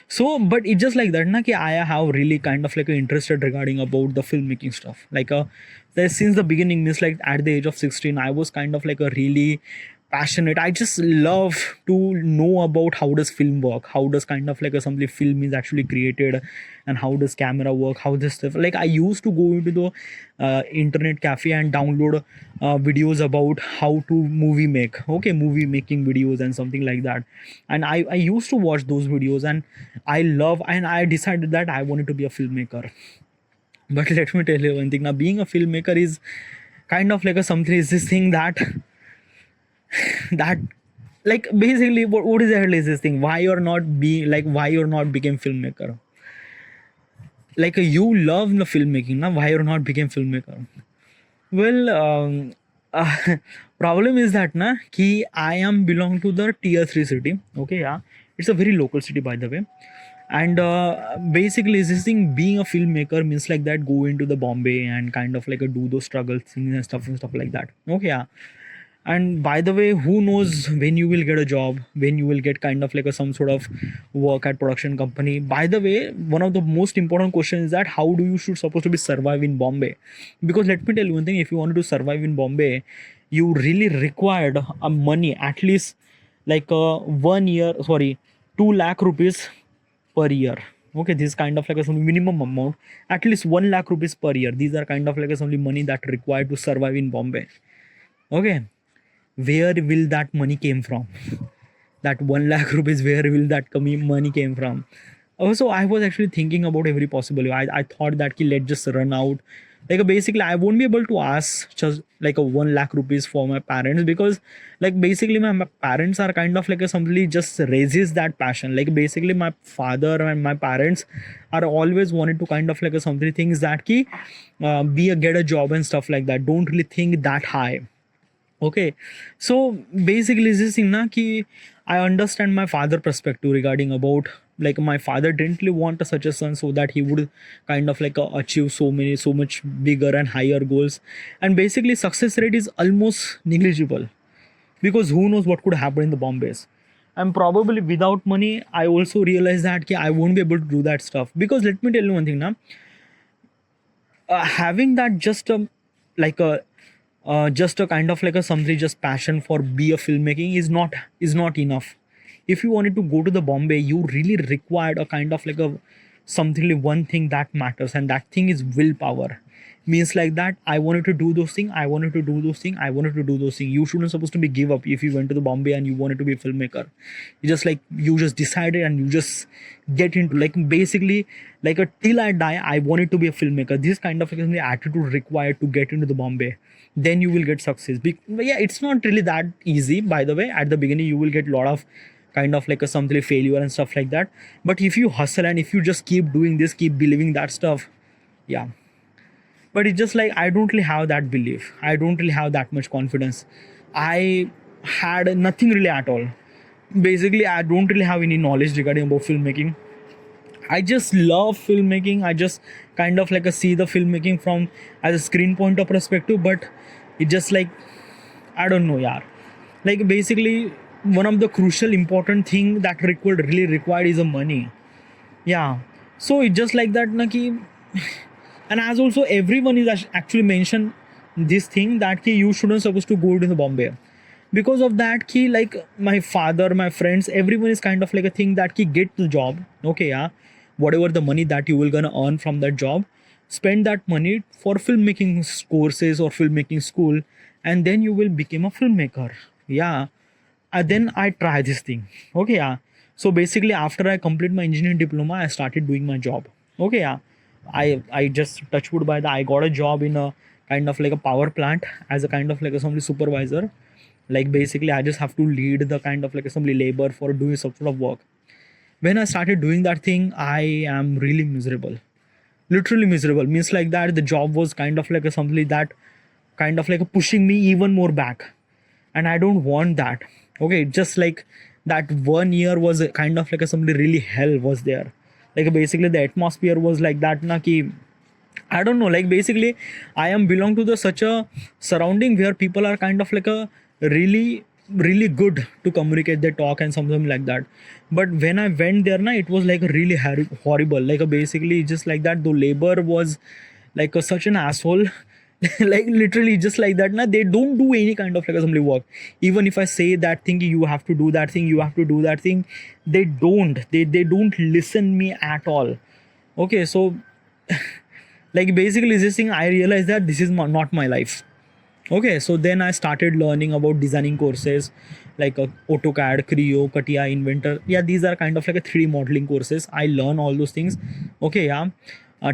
S1: So but it's just like that, na ki I have really kind of like interested regarding about the filmmaking stuff. Like since the beginning, means like at the age of 16, I was kind of like a really passionate. I just love to know about how does film work, how does kind of like a something film is actually created, and how does camera work, how this stuff. Like I used to go into the internet cafe and download videos about how to movie make. Okay, movie making videos and something like that. And I used to watch those videos, and I love, and I decided that I wanted to be a filmmaker. But let me tell you one thing. Now, being a filmmaker is kind of like a something is this thing that that like basically what is the hell is this thing? Why you're not being like why you're not became filmmaker? Like you love the filmmaking, now why you're not became filmmaker? Well, problem is that na ki I am belong to the tier 3 city. Okay, yeah, it's a very local city by the way. And basically this thing being a filmmaker means like that go into the Bombay and kind of like do those struggles things and stuff like that. Okay, yeah. And by the way, who knows when you will get a job, when you will get kind of like some sort of work at production company. By the way, one of the most important questions is that how do you should supposed to be survive in Bombay? Because let me tell you one thing, if you wanted to survive in Bombay, you really required a money at least like 1 year, sorry, 2 lakh rupees per year. Okay, this is kind of like a some minimum amount, at least 1 lakh rupees per year. These are kind of like a some money that required to survive in Bombay. Okay, where will that money came from? That 1 lakh rupees, where will that money came from? Also, I was actually thinking about every possible way. I thought that ki, let just run out. Like basically, I won't be able to ask just like a 1 lakh rupees for my parents, because like basically my parents are kind of like a somebody just raises that passion. Like basically my father and my parents are always wanted to kind of like a something things that ki be a get a job and stuff like that. Don't really think that high. Okay, so basically this thing na ki I understand my father perspective regarding about, like my father didn't really want such a son so that he would kind of like achieve so much bigger and higher goals, and basically success rate is almost negligible, because who knows what could happen in the Bombays. And probably without money, I also realized that ki I won't be able to do that stuff, because let me tell you one thing now, having that just just a kind of like a something just passion for be a filmmaking is not enough. If you wanted to go to the Bombay, you really required a kind of like a something like one thing that matters, and that thing is willpower. Means like that I wanted to do those things, I wanted to do those things, I wanted to do those things. You shouldn't supposed to be give up if you went to the Bombay and you wanted to be a filmmaker. You just like you just decided and you just get into like basically like a till I die I wanted to be a filmmaker. This kind of like, attitude required to get into the Bombay, then you will get success. But yeah, it's not really that easy, by the way. At the beginning you will get a lot of kind of like a something failure and stuff like that, but if you hustle and if you just keep doing this, keep believing that stuff, yeah. But it's just like I don't really have that belief, I don't really have that much confidence. I had nothing really at all. Basically I don't really have any knowledge regarding about filmmaking. I just love filmmaking. I just kind of like a see the filmmaking from as a screen point of perspective, but it just like I don't know, yeah. Like basically one of the crucial important thing that really required is a money. Yeah. So it's just like that, na ki, and as also everyone is actually mentioned this thing that ki you shouldn't supposed to go to the Bombay. Because of that ki like my father, my friends, everyone is kind of like a thing that ki get the job. Okay, yeah. Whatever the money that you will gonna earn from that job, spend that money for filmmaking courses or filmmaking school, and then you will become a filmmaker. Yeah. And then I try this thing. Okay, yeah. So basically after I complete my engineering diploma, I started doing my job. Okay, yeah. I just touch wood by the I got a job in a kind of like a power plant as a kind of like assembly supervisor. Like basically I just have to lead the kind of like assembly labor for doing some sort of work. When I started doing that thing, I am really miserable. Literally miserable. Means like that the job was kind of like a something that kind of like a pushing me even more back. And I don't want that. Okay, just like that 1 year was a kind of like a somebody really hell was there. Like basically the atmosphere was like that na ki I don't know, like basically I am belong to the such a surrounding where people are kind of like a really good to communicate, they talk and something like that. But when I went there na, it was like really horrible. Like basically just like that the labor was like such an asshole. Like literally just like that na, they don't do any kind of like assembly work. Even if I say that thing, you have to do that thing, you have to do that thing, they don't listen me at all. Okay, so like basically this thing I realized that this is not my life. Okay, so then I started learning about designing courses like AutoCAD, Creo, Katia, Inventor. Yeah, these are kind of like a 3D modeling courses. I learn all those things. Okay, yeah.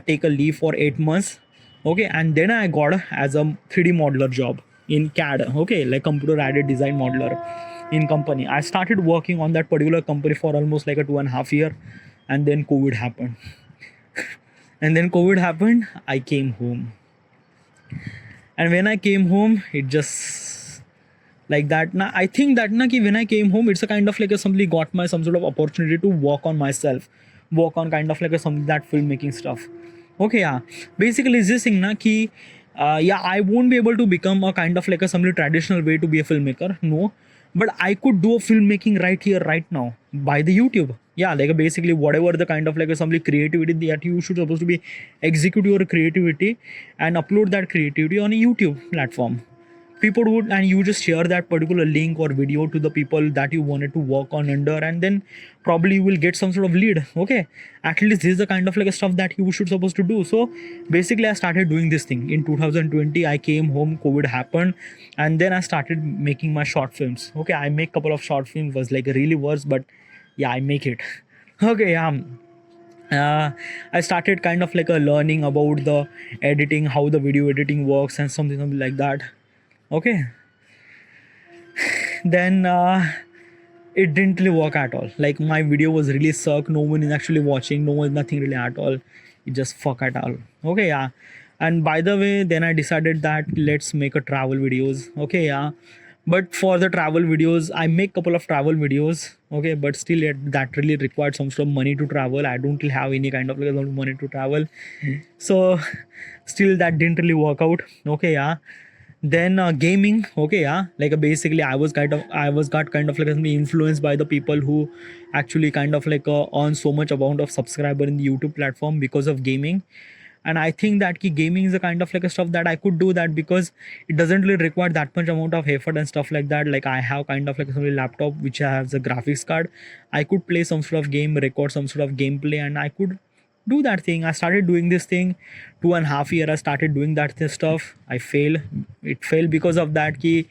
S1: Take a leave for 8 months. Okay, and then I got as a 3D modeler job in CAD. Okay, like computer aided design modeler in company. I started working on that particular company for almost like a 2.5 year, and then COVID happened. And then COVID happened. I came home. And when I came home, it just like that. Now I think that na ki when I came home, it's a kind of like a somebody got my some sort of opportunity to work on myself, work on kind of like a some that filmmaking stuff. Okay, yeah. Basically, it's this thing na ki yeah, I won't be able to become a kind of like a some traditional way to be a filmmaker. No, but I could do a filmmaking right here, right now by the YouTube. Yeah, like basically whatever the kind of like a some creativity that you should supposed to be execute your creativity and upload that creativity on a YouTube platform. people would, and you just share that particular link or video to the people that you wanted to work on under, and then probably you will get some sort of lead. Okay, at least this is the kind of like a stuff that you should supposed to do. So basically I started doing this thing in 2020. I came home, COVID happened, and then I started making my short films. Okay, I make couple of short films, was like really worse, but yeah, I make it. Okay, I started kind of like a learning about the editing, how the video editing works, and something like that. Okay, then it didn't really work at all. Like my video was really suck. No one is actually watching. No one, nothing really at all. It just fuck at all. Okay, yeah. And by the way, then I decided that let's make a travel videos. Okay, yeah. But for the travel videos, I make couple of travel videos. Okay, but still that really required some sort of money to travel. I don't really have any kind of like money to travel, so still that didn't really work out. Okay, yeah. Then gaming. Okay, yeah, like basically I was got kind of like influenced by the people who actually kind of like earn so much amount of subscriber in the YouTube platform because of gaming. And I think that gaming is a kind of like a stuff that I could do that, because it doesn't really require that much amount of effort and stuff like that. Like I have kind of like a laptop which has a graphics card. I could play some sort of game, record some sort of gameplay, and I could do that thing. I started doing this thing 2.5 years. I started doing that stuff. I failed. It failed because of that key.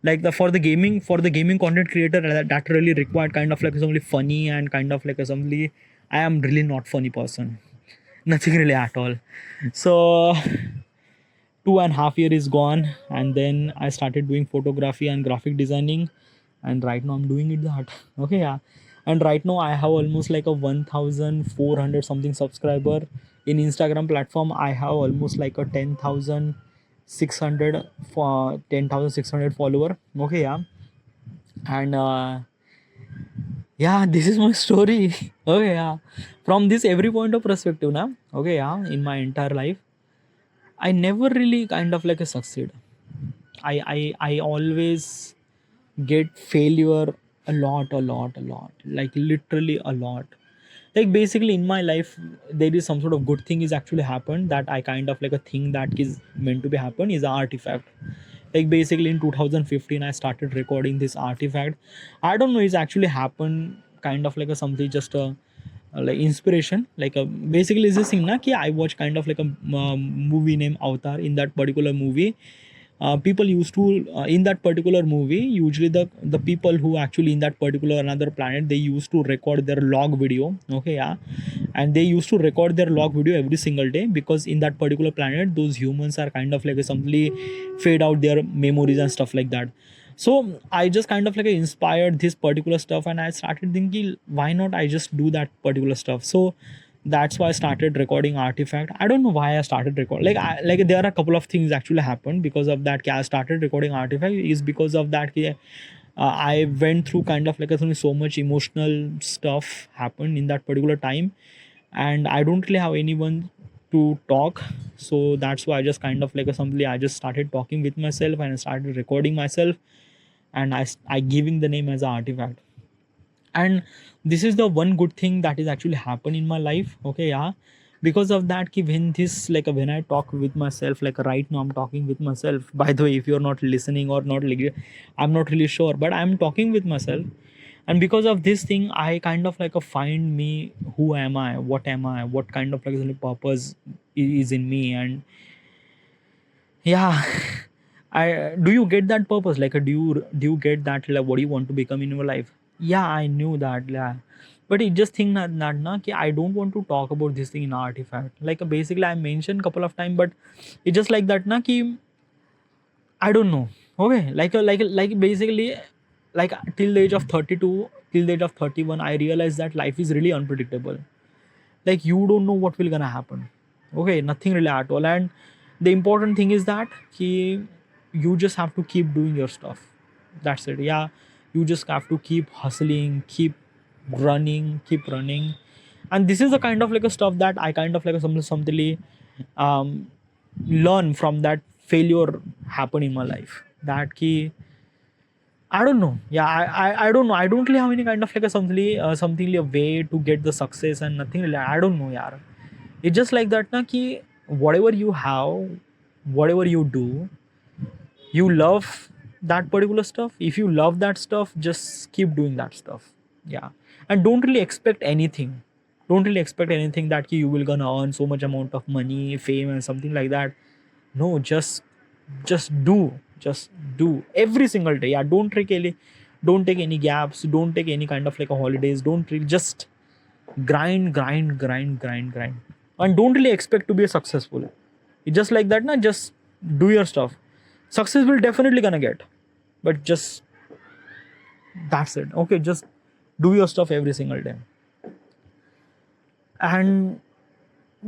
S1: Like for the gaming content creator, that really required kind of like something funny and kind of like a something. I am really not funny person. Nothing really at all. So 2.5 years is gone, and then I started doing photography and graphic designing, and right now I'm doing it that. Okay, yeah. And right now I have almost like a 1,400 something subscriber in Instagram platform. I have almost like a 10,600 for 10,600 follower. Okay, yeah. And yeah, this is my story. Okay, yeah. From this every point of perspective now. Okay, yeah. In my entire life, I never really kind of like a succeed. I always get failure a lot, like literally a lot. Like basically in my life, there is some sort of good thing is actually happened, that I kind of like a thing that is meant to be happen is an artifact. Like basically in 2015 I started recording this artifact. I don't know, it's actually happened kind of like a something, just a like inspiration. Like basically is this thing na ki I watch kind of like a movie named Avatar. In that particular movie, people used to in that particular movie, usually the people who actually in that particular another planet, they used to record their log video. Okay, yeah. And they used to record their log video every single day, because in that particular planet those humans are kind of like simply fade out their memories and stuff like that. So I just kind of like inspired this particular stuff, and I started thinking, why not I just do that particular stuff. So that's why I started recording artifact. I don't know why I started recording. Like there are a couple of things actually happened because of that. I started recording artifact is because of that. I went through kind of like so much emotional stuff happened in that particular time, and I don't really have anyone to talk. So that's why I just kind of like something, I just started talking with myself and I started recording myself, and I giving the name as an artifact. And this is the one good thing that is actually happened in my life. Okay, yeah. Because of that when this like when I talk with myself, like right now I'm talking with myself. By the way, if you're not listening or not like, I'm not really sure, but I'm talking with myself. And because of this thing I kind of like find me, who am I, what kind of like purpose is in me. And yeah, I do you get that purpose, like do you get that, like what do you want to become in your life. Yeah, I knew that, yeah. But it just think that na ki I don't want to talk about this thing in artifact. Like basically I mentioned couple of time, but it's just like that na ki I don't know. Okay, like basically, like till the age of 32, till the age of 31, I realized that life is really unpredictable. Like you don't know what will gonna happen. Okay, nothing really at all. And the important thing is that you just have to keep doing your stuff. That's it. Yeah, you just have to keep hustling, keep running. And this is the kind of like a stuff that I kind of like something um learn from that failure happen in my life. That key, I don't know. Yeah, I don't know. I don't really have any kind of like a something a way to get the success and nothing really. I don't know, yaar. It's just like that, na ki whatever you have, whatever you do, you love that particular stuff. If you love that stuff, just keep doing that stuff. Yeah. And don't really expect anything. Don't really expect anything that you will gonna earn so much amount of money, fame and something like that. No, just do. Just do every single day. Yeah, don't take any gaps, don't take any kind of like a holidays, don't really, just grind, and don't really expect to be successful. It's just like that, na, just do your stuff. Success will definitely gonna get, but just that's it. Okay, just do your stuff every single day. And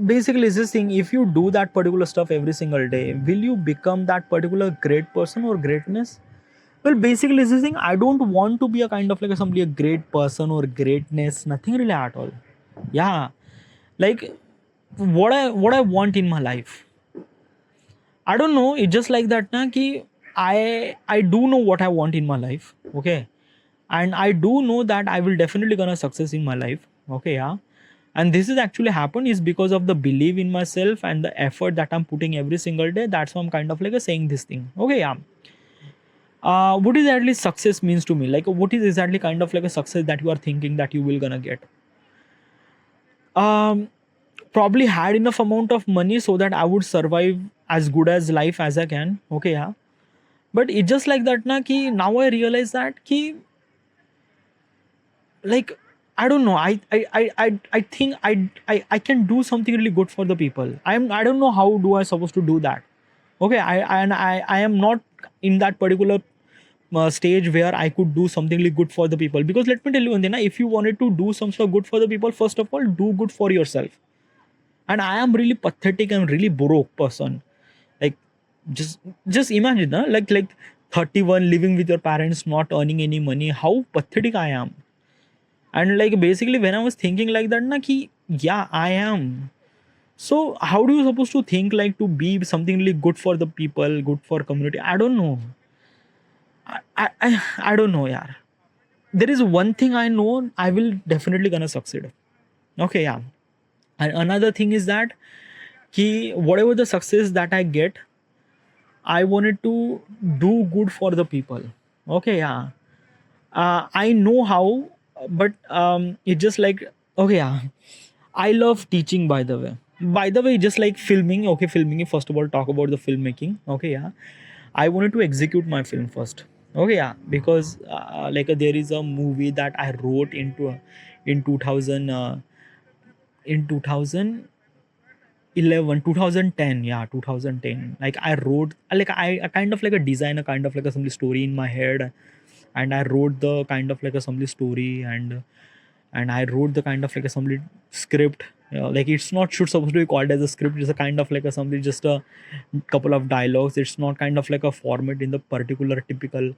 S1: basically it's this thing, if you do that particular stuff every single day, will you become that particular great person or greatness? Well, basically it's this thing, I don't want to be a kind of like a great person or greatness, nothing really at all. Yeah, like what I want in my life, I don't know. It's just like that, na, ki I do know what I want in my life. Okay, and I do know that I will definitely gonna success in my life. Okay, yeah, and this is actually happened is because of the belief in myself and the effort that I'm putting every single day. That's why I'm kind of like a saying this thing. Okay, yeah. What exactly success means to me? Like, what is exactly kind of like a success that you are thinking that you will gonna get? Um, Probably had enough amount of money so that I would survive as good as life as I can. Okay, yeah. But it's just like that, na, ki now I realize that ki, like, I don't know. I think I can do something really good for the people. I don't know how do I supposed to do that. Okay, I am not in that particular stage where I could do something really good for the people. Because let me tell you one thing, na, if you wanted to do some stuff good for the people, first of all, do good for yourself. And I am really pathetic and really broke person. Like, just imagine, na, like 31 living with your parents, not earning any money. How pathetic I am. And like basically when I was thinking like that, na, ki yeah, I am. So how do you supposed to think like to be something really good for the people, good for community? I don't know. I don't know, yeah. There is one thing I know, I will definitely gonna succeed. Okay, yeah. And another thing is that whatever the success that I get, I wanted to do good for the people. Okay, yeah. I know how, but it's just like, okay, yeah. I love teaching, by the way. By the way, just like filming. Okay, filming. First of all, talk about the filmmaking. Okay, yeah. I wanted to execute my film first. Okay, yeah, because there is a movie that I wrote in 2000 in 2011 2010, yeah, 2010. Like I wrote, like I kind of like a design a kind of like a some story in my head, and I wrote the kind of like a some story, and I wrote the kind of like a some script. Like it's not should supposed to be called as a script. It's a kind of like a something, just a couple of dialogues. It's not kind of like a format in the particular typical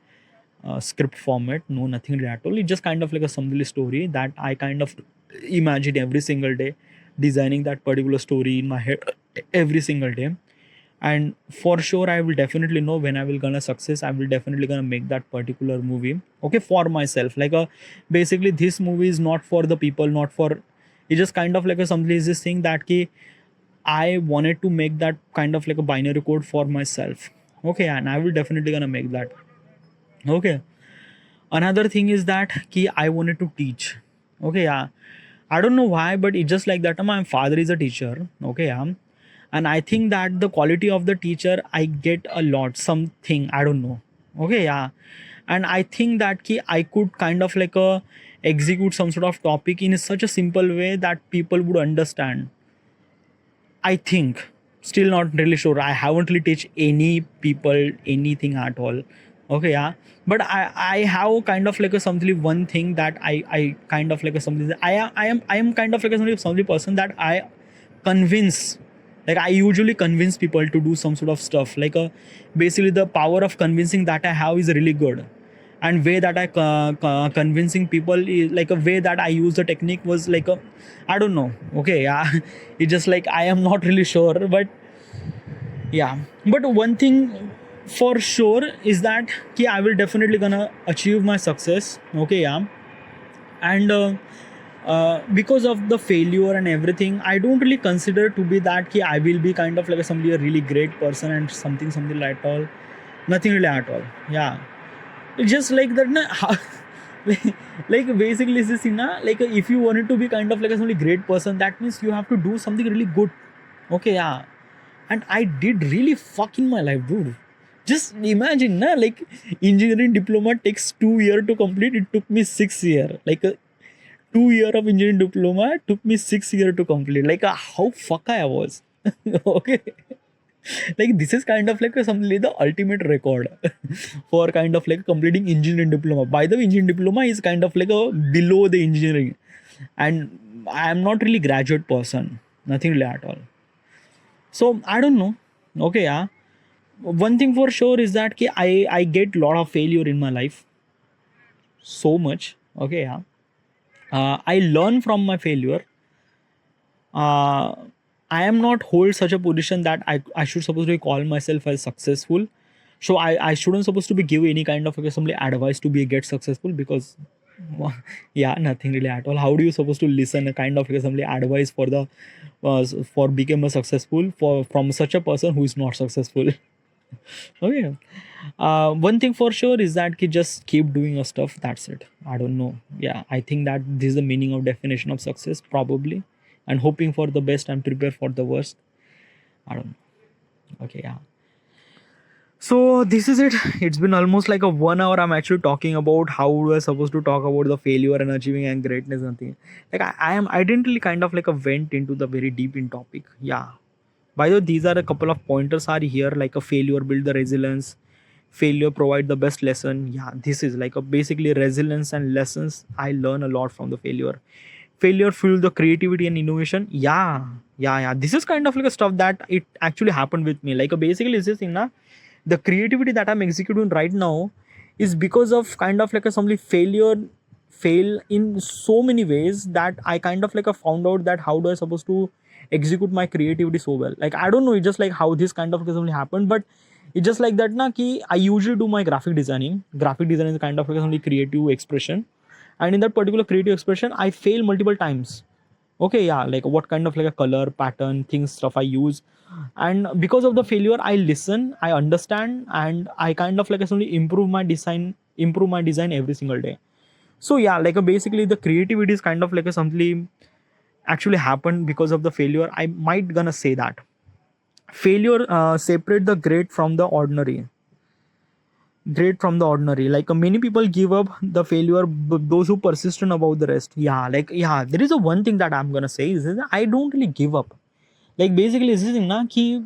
S1: script format. No, nothing really at all. It's just kind of like a some story that I kind of imagine every single day, designing that particular story in my head every single day. And for sure I will definitely know when I will gonna success. I will definitely gonna make that particular movie, okay, for myself. Basically this movie is not for the people, not for, it's just kind of like a something is this thing that ki I wanted to make that kind of like a binary code for myself. Okay, and I will definitely gonna make that. Okay, another thing is that ki I wanted to teach. Okay, yeah, I don't know why, but it's just like that. My father is a teacher. Okay, yeah, and I think that the quality of the teacher I get a lot, something I don't know. Okay, yeah, and I think that ki I could kind of like a execute some sort of topic in such a simple way that people would understand. I think, still not really sure. I haven't really teach any people anything at all. Okay, yeah, but I have kind of like a something one thing that I kind of like a something I am kind of like a something person that I convince. Like I usually convince people to do some sort of stuff. Basically the power of convincing that I have is really good, and way that I convincing people is like a way that I use the technique was like a, I don't know. Okay, yeah, it's just like I am not really sure, but yeah. But one thing for sure is that I will definitely gonna achieve my success. Okay, yeah, and because of the failure and everything, I don't really consider to be that I will be kind of like somebody a really great person and something like all. Nothing really at all. Yeah, it's just like that na, like basically this is na, like if you wanted to be kind of like a really great person, that means you have to do something really good. Okay, yeah. And I did really fuck in my life, dude. Just imagine na, like engineering diploma takes 2 years to complete. It took me 6 years. Like 2 year of engineering diploma took me 6 years to complete. Like how fuck I was. Okay, like this is kind of like something like the ultimate record for kind of like completing engineering diploma. By the way, engineering diploma is kind of like a below the engineering, and I am not really graduate person, nothing really at all. So I don't know. Okay, yeah, one thing for sure is that ki I get lot of failure in my life, so much. Okay, yeah, I learn from my failure. uh, I am not hold such a position that I should supposed to call myself as successful. So I shouldn't supposed to be give any kind of like, some advice to be get successful, because yeah, nothing really at all. How do you supposed to listen a kind of like, some advice for the for become a successful for from such a person who is not successful? Okay. One thing for sure is that ki just keep doing your stuff. That's it. I don't know. Yeah, I think that this is the meaning of definition of success, probably. And hoping for the best and prepare for the worst. I don't know. Okay, yeah. So this is it. It's been almost like a 1 hour. I'm actually talking about how we're supposed to talk about the failure and achieving and greatness and things. Like I didn't really kind of like a went into the very deep in topic. Yeah. By the way, these are a couple of pointers are here, like a failure build the resilience, failure provide the best lesson. Yeah, this is like a basically resilience and lessons I learn a lot from the failure. Failure fuel the creativity and innovation. Yeah, yeah. This is kind of like a stuff that it actually happened with me. Like basically is this thing na, the creativity that I'm executing right now is because of kind of like a some failure fail in so many ways that I kind of like a found out that how do I supposed to execute my creativity so well. Like I don't know, it's just like how this kind of something happened, but it's just like that na ki I usually do my graphic designing. Graphic design is kind of like only creative expression, and in that particular creative expression I fail multiple times. Okay, yeah, like what kind of like a color pattern things stuff I use, and because of the failure I listen, I understand, and I kind of like actually improve my design every single day. So yeah, like basically the creativity is kind of like a something actually happened because of the failure. I might gonna say that failure separate the great from the ordinary. Great from the ordinary, like many people give up the failure, but those who persistent about the rest. Yeah, like yeah, there is a one thing that I'm gonna say is that I don't really give up. Like basically this is na ki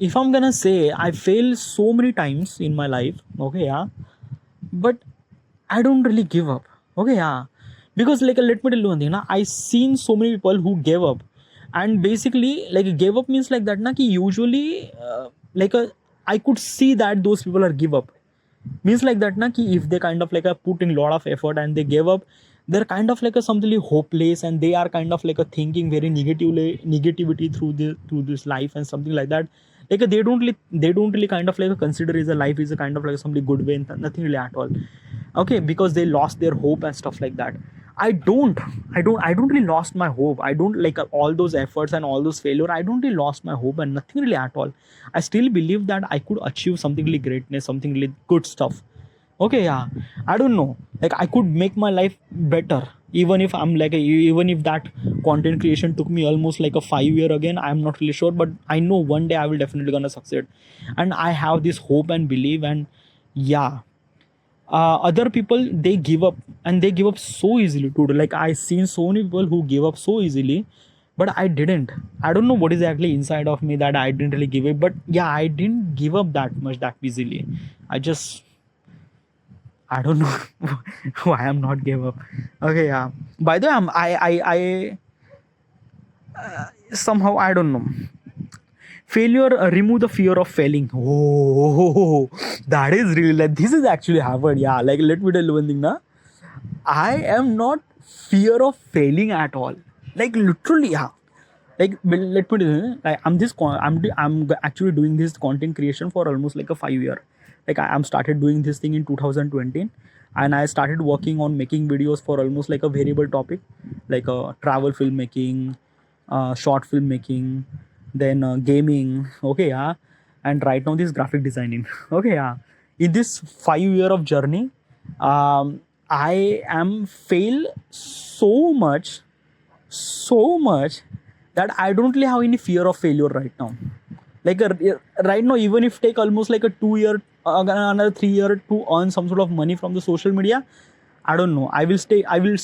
S1: if I'm gonna say I fail so many times in my life. Okay, yeah, but I don't really give up. Okay, yeah, because like let me tell you one thing na, I seen so many people who gave up, and basically like gave up means like that na ki usually like a I could see that those people are give up means like that na ki if they kind of like a put in lot of effort and they gave up, they're kind of like a something hopeless, and they are kind of like a thinking very negativity through this life and something like that. Like they don't really kind of like consider is a life is a kind of like something good way and nothing really at all. Okay, because they lost their hope and stuff like that. I don't really lost my hope. I don't like all those efforts and all those failure. I don't really lost my hope and nothing really at all. I still believe that I could achieve something really greatness, something really good stuff. Okay, yeah, I don't know, like I could make my life better, even if I'm like even if that content creation took me almost like a 5 year again. I'm not really sure, but I know one day I will definitely gonna succeed, and I have this hope and belief. And yeah, other people they give up, and they give up so easily too. Like I seen so many people who give up so easily, but I didn't. I don't know what is actually inside of me that I didn't really give up, but yeah, I didn't give up that much that easily. I don't know why I'm not give up. Okay, yeah. By the way, I somehow I don't know. Failure remove the fear of failing. Oh, that is really like this is actually happened. Yeah, like let me tell you one thing, na. I am not fear of failing at all. Like literally, yeah. Like let me tell you, like I'm actually doing this content creation for almost like a 5 year. Like I'm started doing this thing in 2020, and I started working on making videos for almost like a variable topic, like travel filmmaking, short filmmaking, then gaming. Okay, yeah. and right now this graphic designing. Okay, yeah. In this 5 year of journey, I am fail so much that I don't really have any fear of failure right now. Like right now, even if take almost like a 2 year, another 3 year to earn some sort of money from the social media, I don't know. I will stay. I will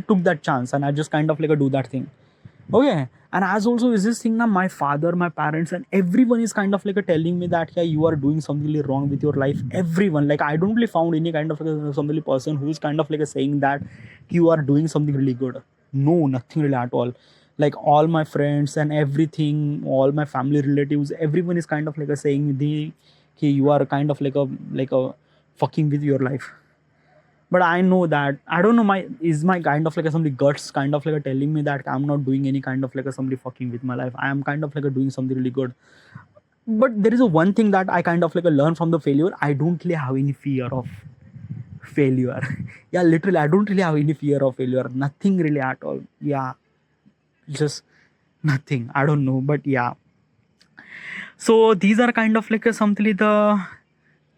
S1: took that chance, and I just kind of like do that thing. Okay. And as also is this thing now, my father, my parents, and everyone is kind of like telling me that yeah, you are doing something really wrong with your life. Everyone, like I don't really found any kind of like some really person who is kind of like saying that you are doing something really good. No, nothing really at all. Like all my friends and everything, all my family relatives, everyone is kind of like saying the, okay, you are kind of like a fucking with your life. But I know that I don't know, my kind of like somebody guts kind of like telling me that I'm not doing any kind of like somebody fucking with my life. I am kind of like doing something really good. But there is a one thing that I kind of like learn from the failure. I don't really have any fear of failure. Yeah, literally I don't really have any fear of failure, nothing really at all. Yeah, just nothing, I don't know, but yeah. So these are kind of like something the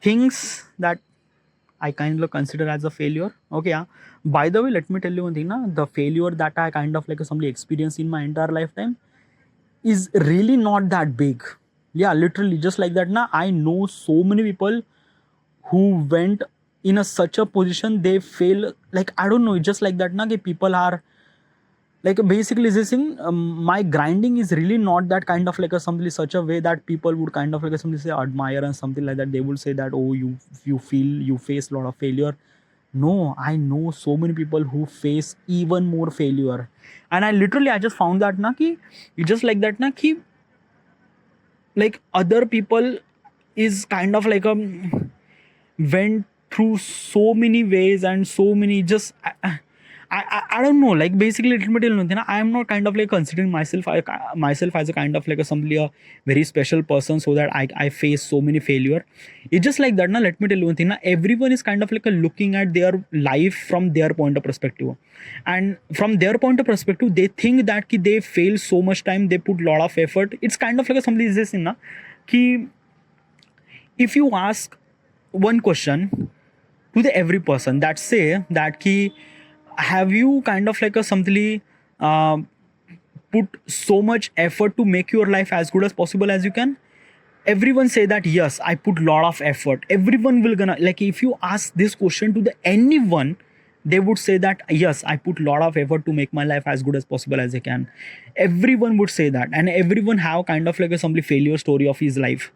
S1: things that I kind of consider as a failure. Okay, yeah. By the way, let me tell you one thing. Na, the failure that I kind of like somebody experienced in my entire lifetime is really not that big. Yeah, literally just like that. Na, I know so many people who went in such a position they fail. Like I don't know, just like that. Na, people are like basically this thing, my grinding is really not that kind of like something such a way that people would kind of like something say admire and something like that. They would say that, oh, you feel you face a lot of failure. No, I know so many people who face even more failure. And I just found that na ki it's just like that na ki like other people is kind of like went through so many ways and so many just I don't know, like basically little bit I am not kind of like considering myself as a kind of like a very special person, so that I face so many failure. It's just like that na. Let me tell you one thing na, everyone is kind of like looking at their life from their point of perspective, and from their point of perspective they think that ki they fail so much time, they put lot of effort. It's kind of like somebody is this thing na ki if you ask one question to the every person that say that ki have you kind of like something uh, put so much effort to make your life as good as possible as you can, everyone say that yes, I put lot of effort. Everyone will gonna like if you ask this question to the anyone, they would say that yes, I put lot of effort to make my life as good as possible as I can. Everyone would say that, and everyone have kind of like a some failure story of his life.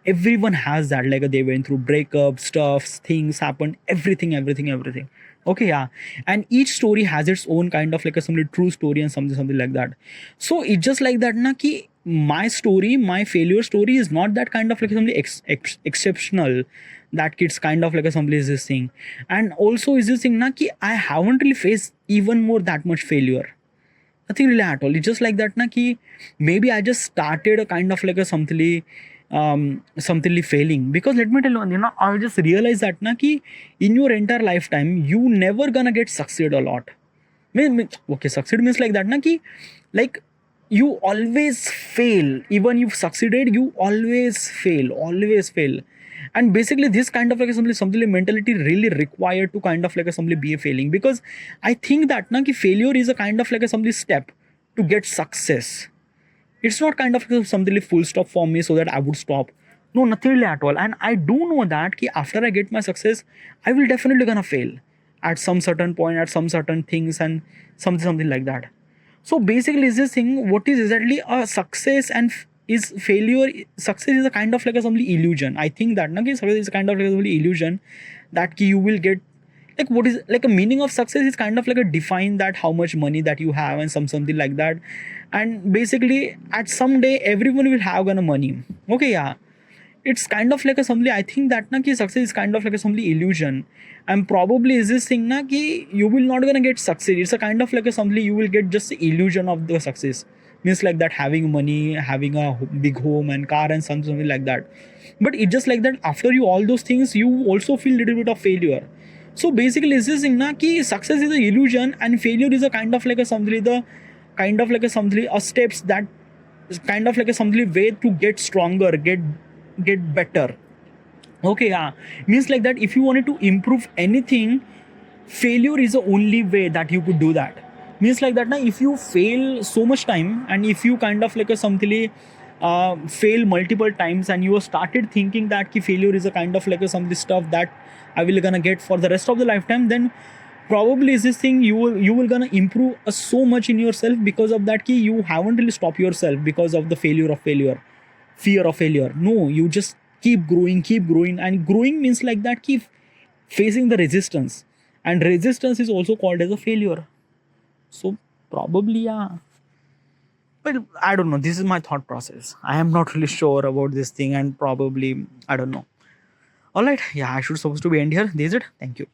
S1: Everyone has that, like they went through breakup stuffs, things happened, everything. Okay, yeah. And each story has its own kind of like a some true story and something like that. So it's just like that na ki my story, my failure story is not that kind of like something exceptional, that kids kind of like a somebody is this thing. And also is this thing na ki I haven't really faced even more that much failure, nothing really at all. It's just like that na ki maybe I just started a kind of like a something failing, because let me tell you, I just realized that na ki in your entire lifetime you never gonna get succeed a lot. Okay, succeed means like that na ki like you always fail. Even you've succeeded, you always fail. And basically this kind of like something mentality really required to kind of like something be a failing, because I think that na ki failure is a kind of like something step to get success. It's not kind of something like full stop for me so that I would stop. No, nothing really at all. And I do know that ki after I get my success, I will definitely gonna fail at some certain point, at some certain things, and something like that. So basically is this thing, what is exactly a success and is failure. Success is a kind of like a something illusion. I think that na, ki success is a kind of like a something illusion, that ki you will get like what is like a meaning of success is kind of like a define that how much money that you have and something like that. And basically at some day everyone will have gonna money. Okay, yeah. It's kind of like a something, I think that na ki success is kind of like a something illusion. And probably is this thing na ki you will not gonna get success. It's a kind of like a something you will get just the illusion of the success. Means like that having money, having a big home and car and something like that. But it's just like that after you all those things you also feel little bit of failure. So basically is this thing na ki success is an illusion and failure is a kind of like a something, the kind of like a something a steps that kind of like a something way to get stronger, get better. Okay, yeah, means like that if you wanted to improve anything, failure is the only way that you could do that. Means like that now, if you fail so much time, and if you kind of like a something fail multiple times, and you started thinking that ki failure is a kind of like a something stuff that I will gonna get for the rest of the lifetime, then probably is this thing you will gonna improve so much in yourself. Because of that ki you haven't really stopped yourself because of the failure, fear of failure. No, you just keep growing, and growing means like that keep facing the resistance, and resistance is also called as a failure. So probably, yeah. But I don't know, this is my thought process. I am not really sure about this thing, and probably I don't know. All right, yeah, I should supposed to be end here. This is it. Thank you.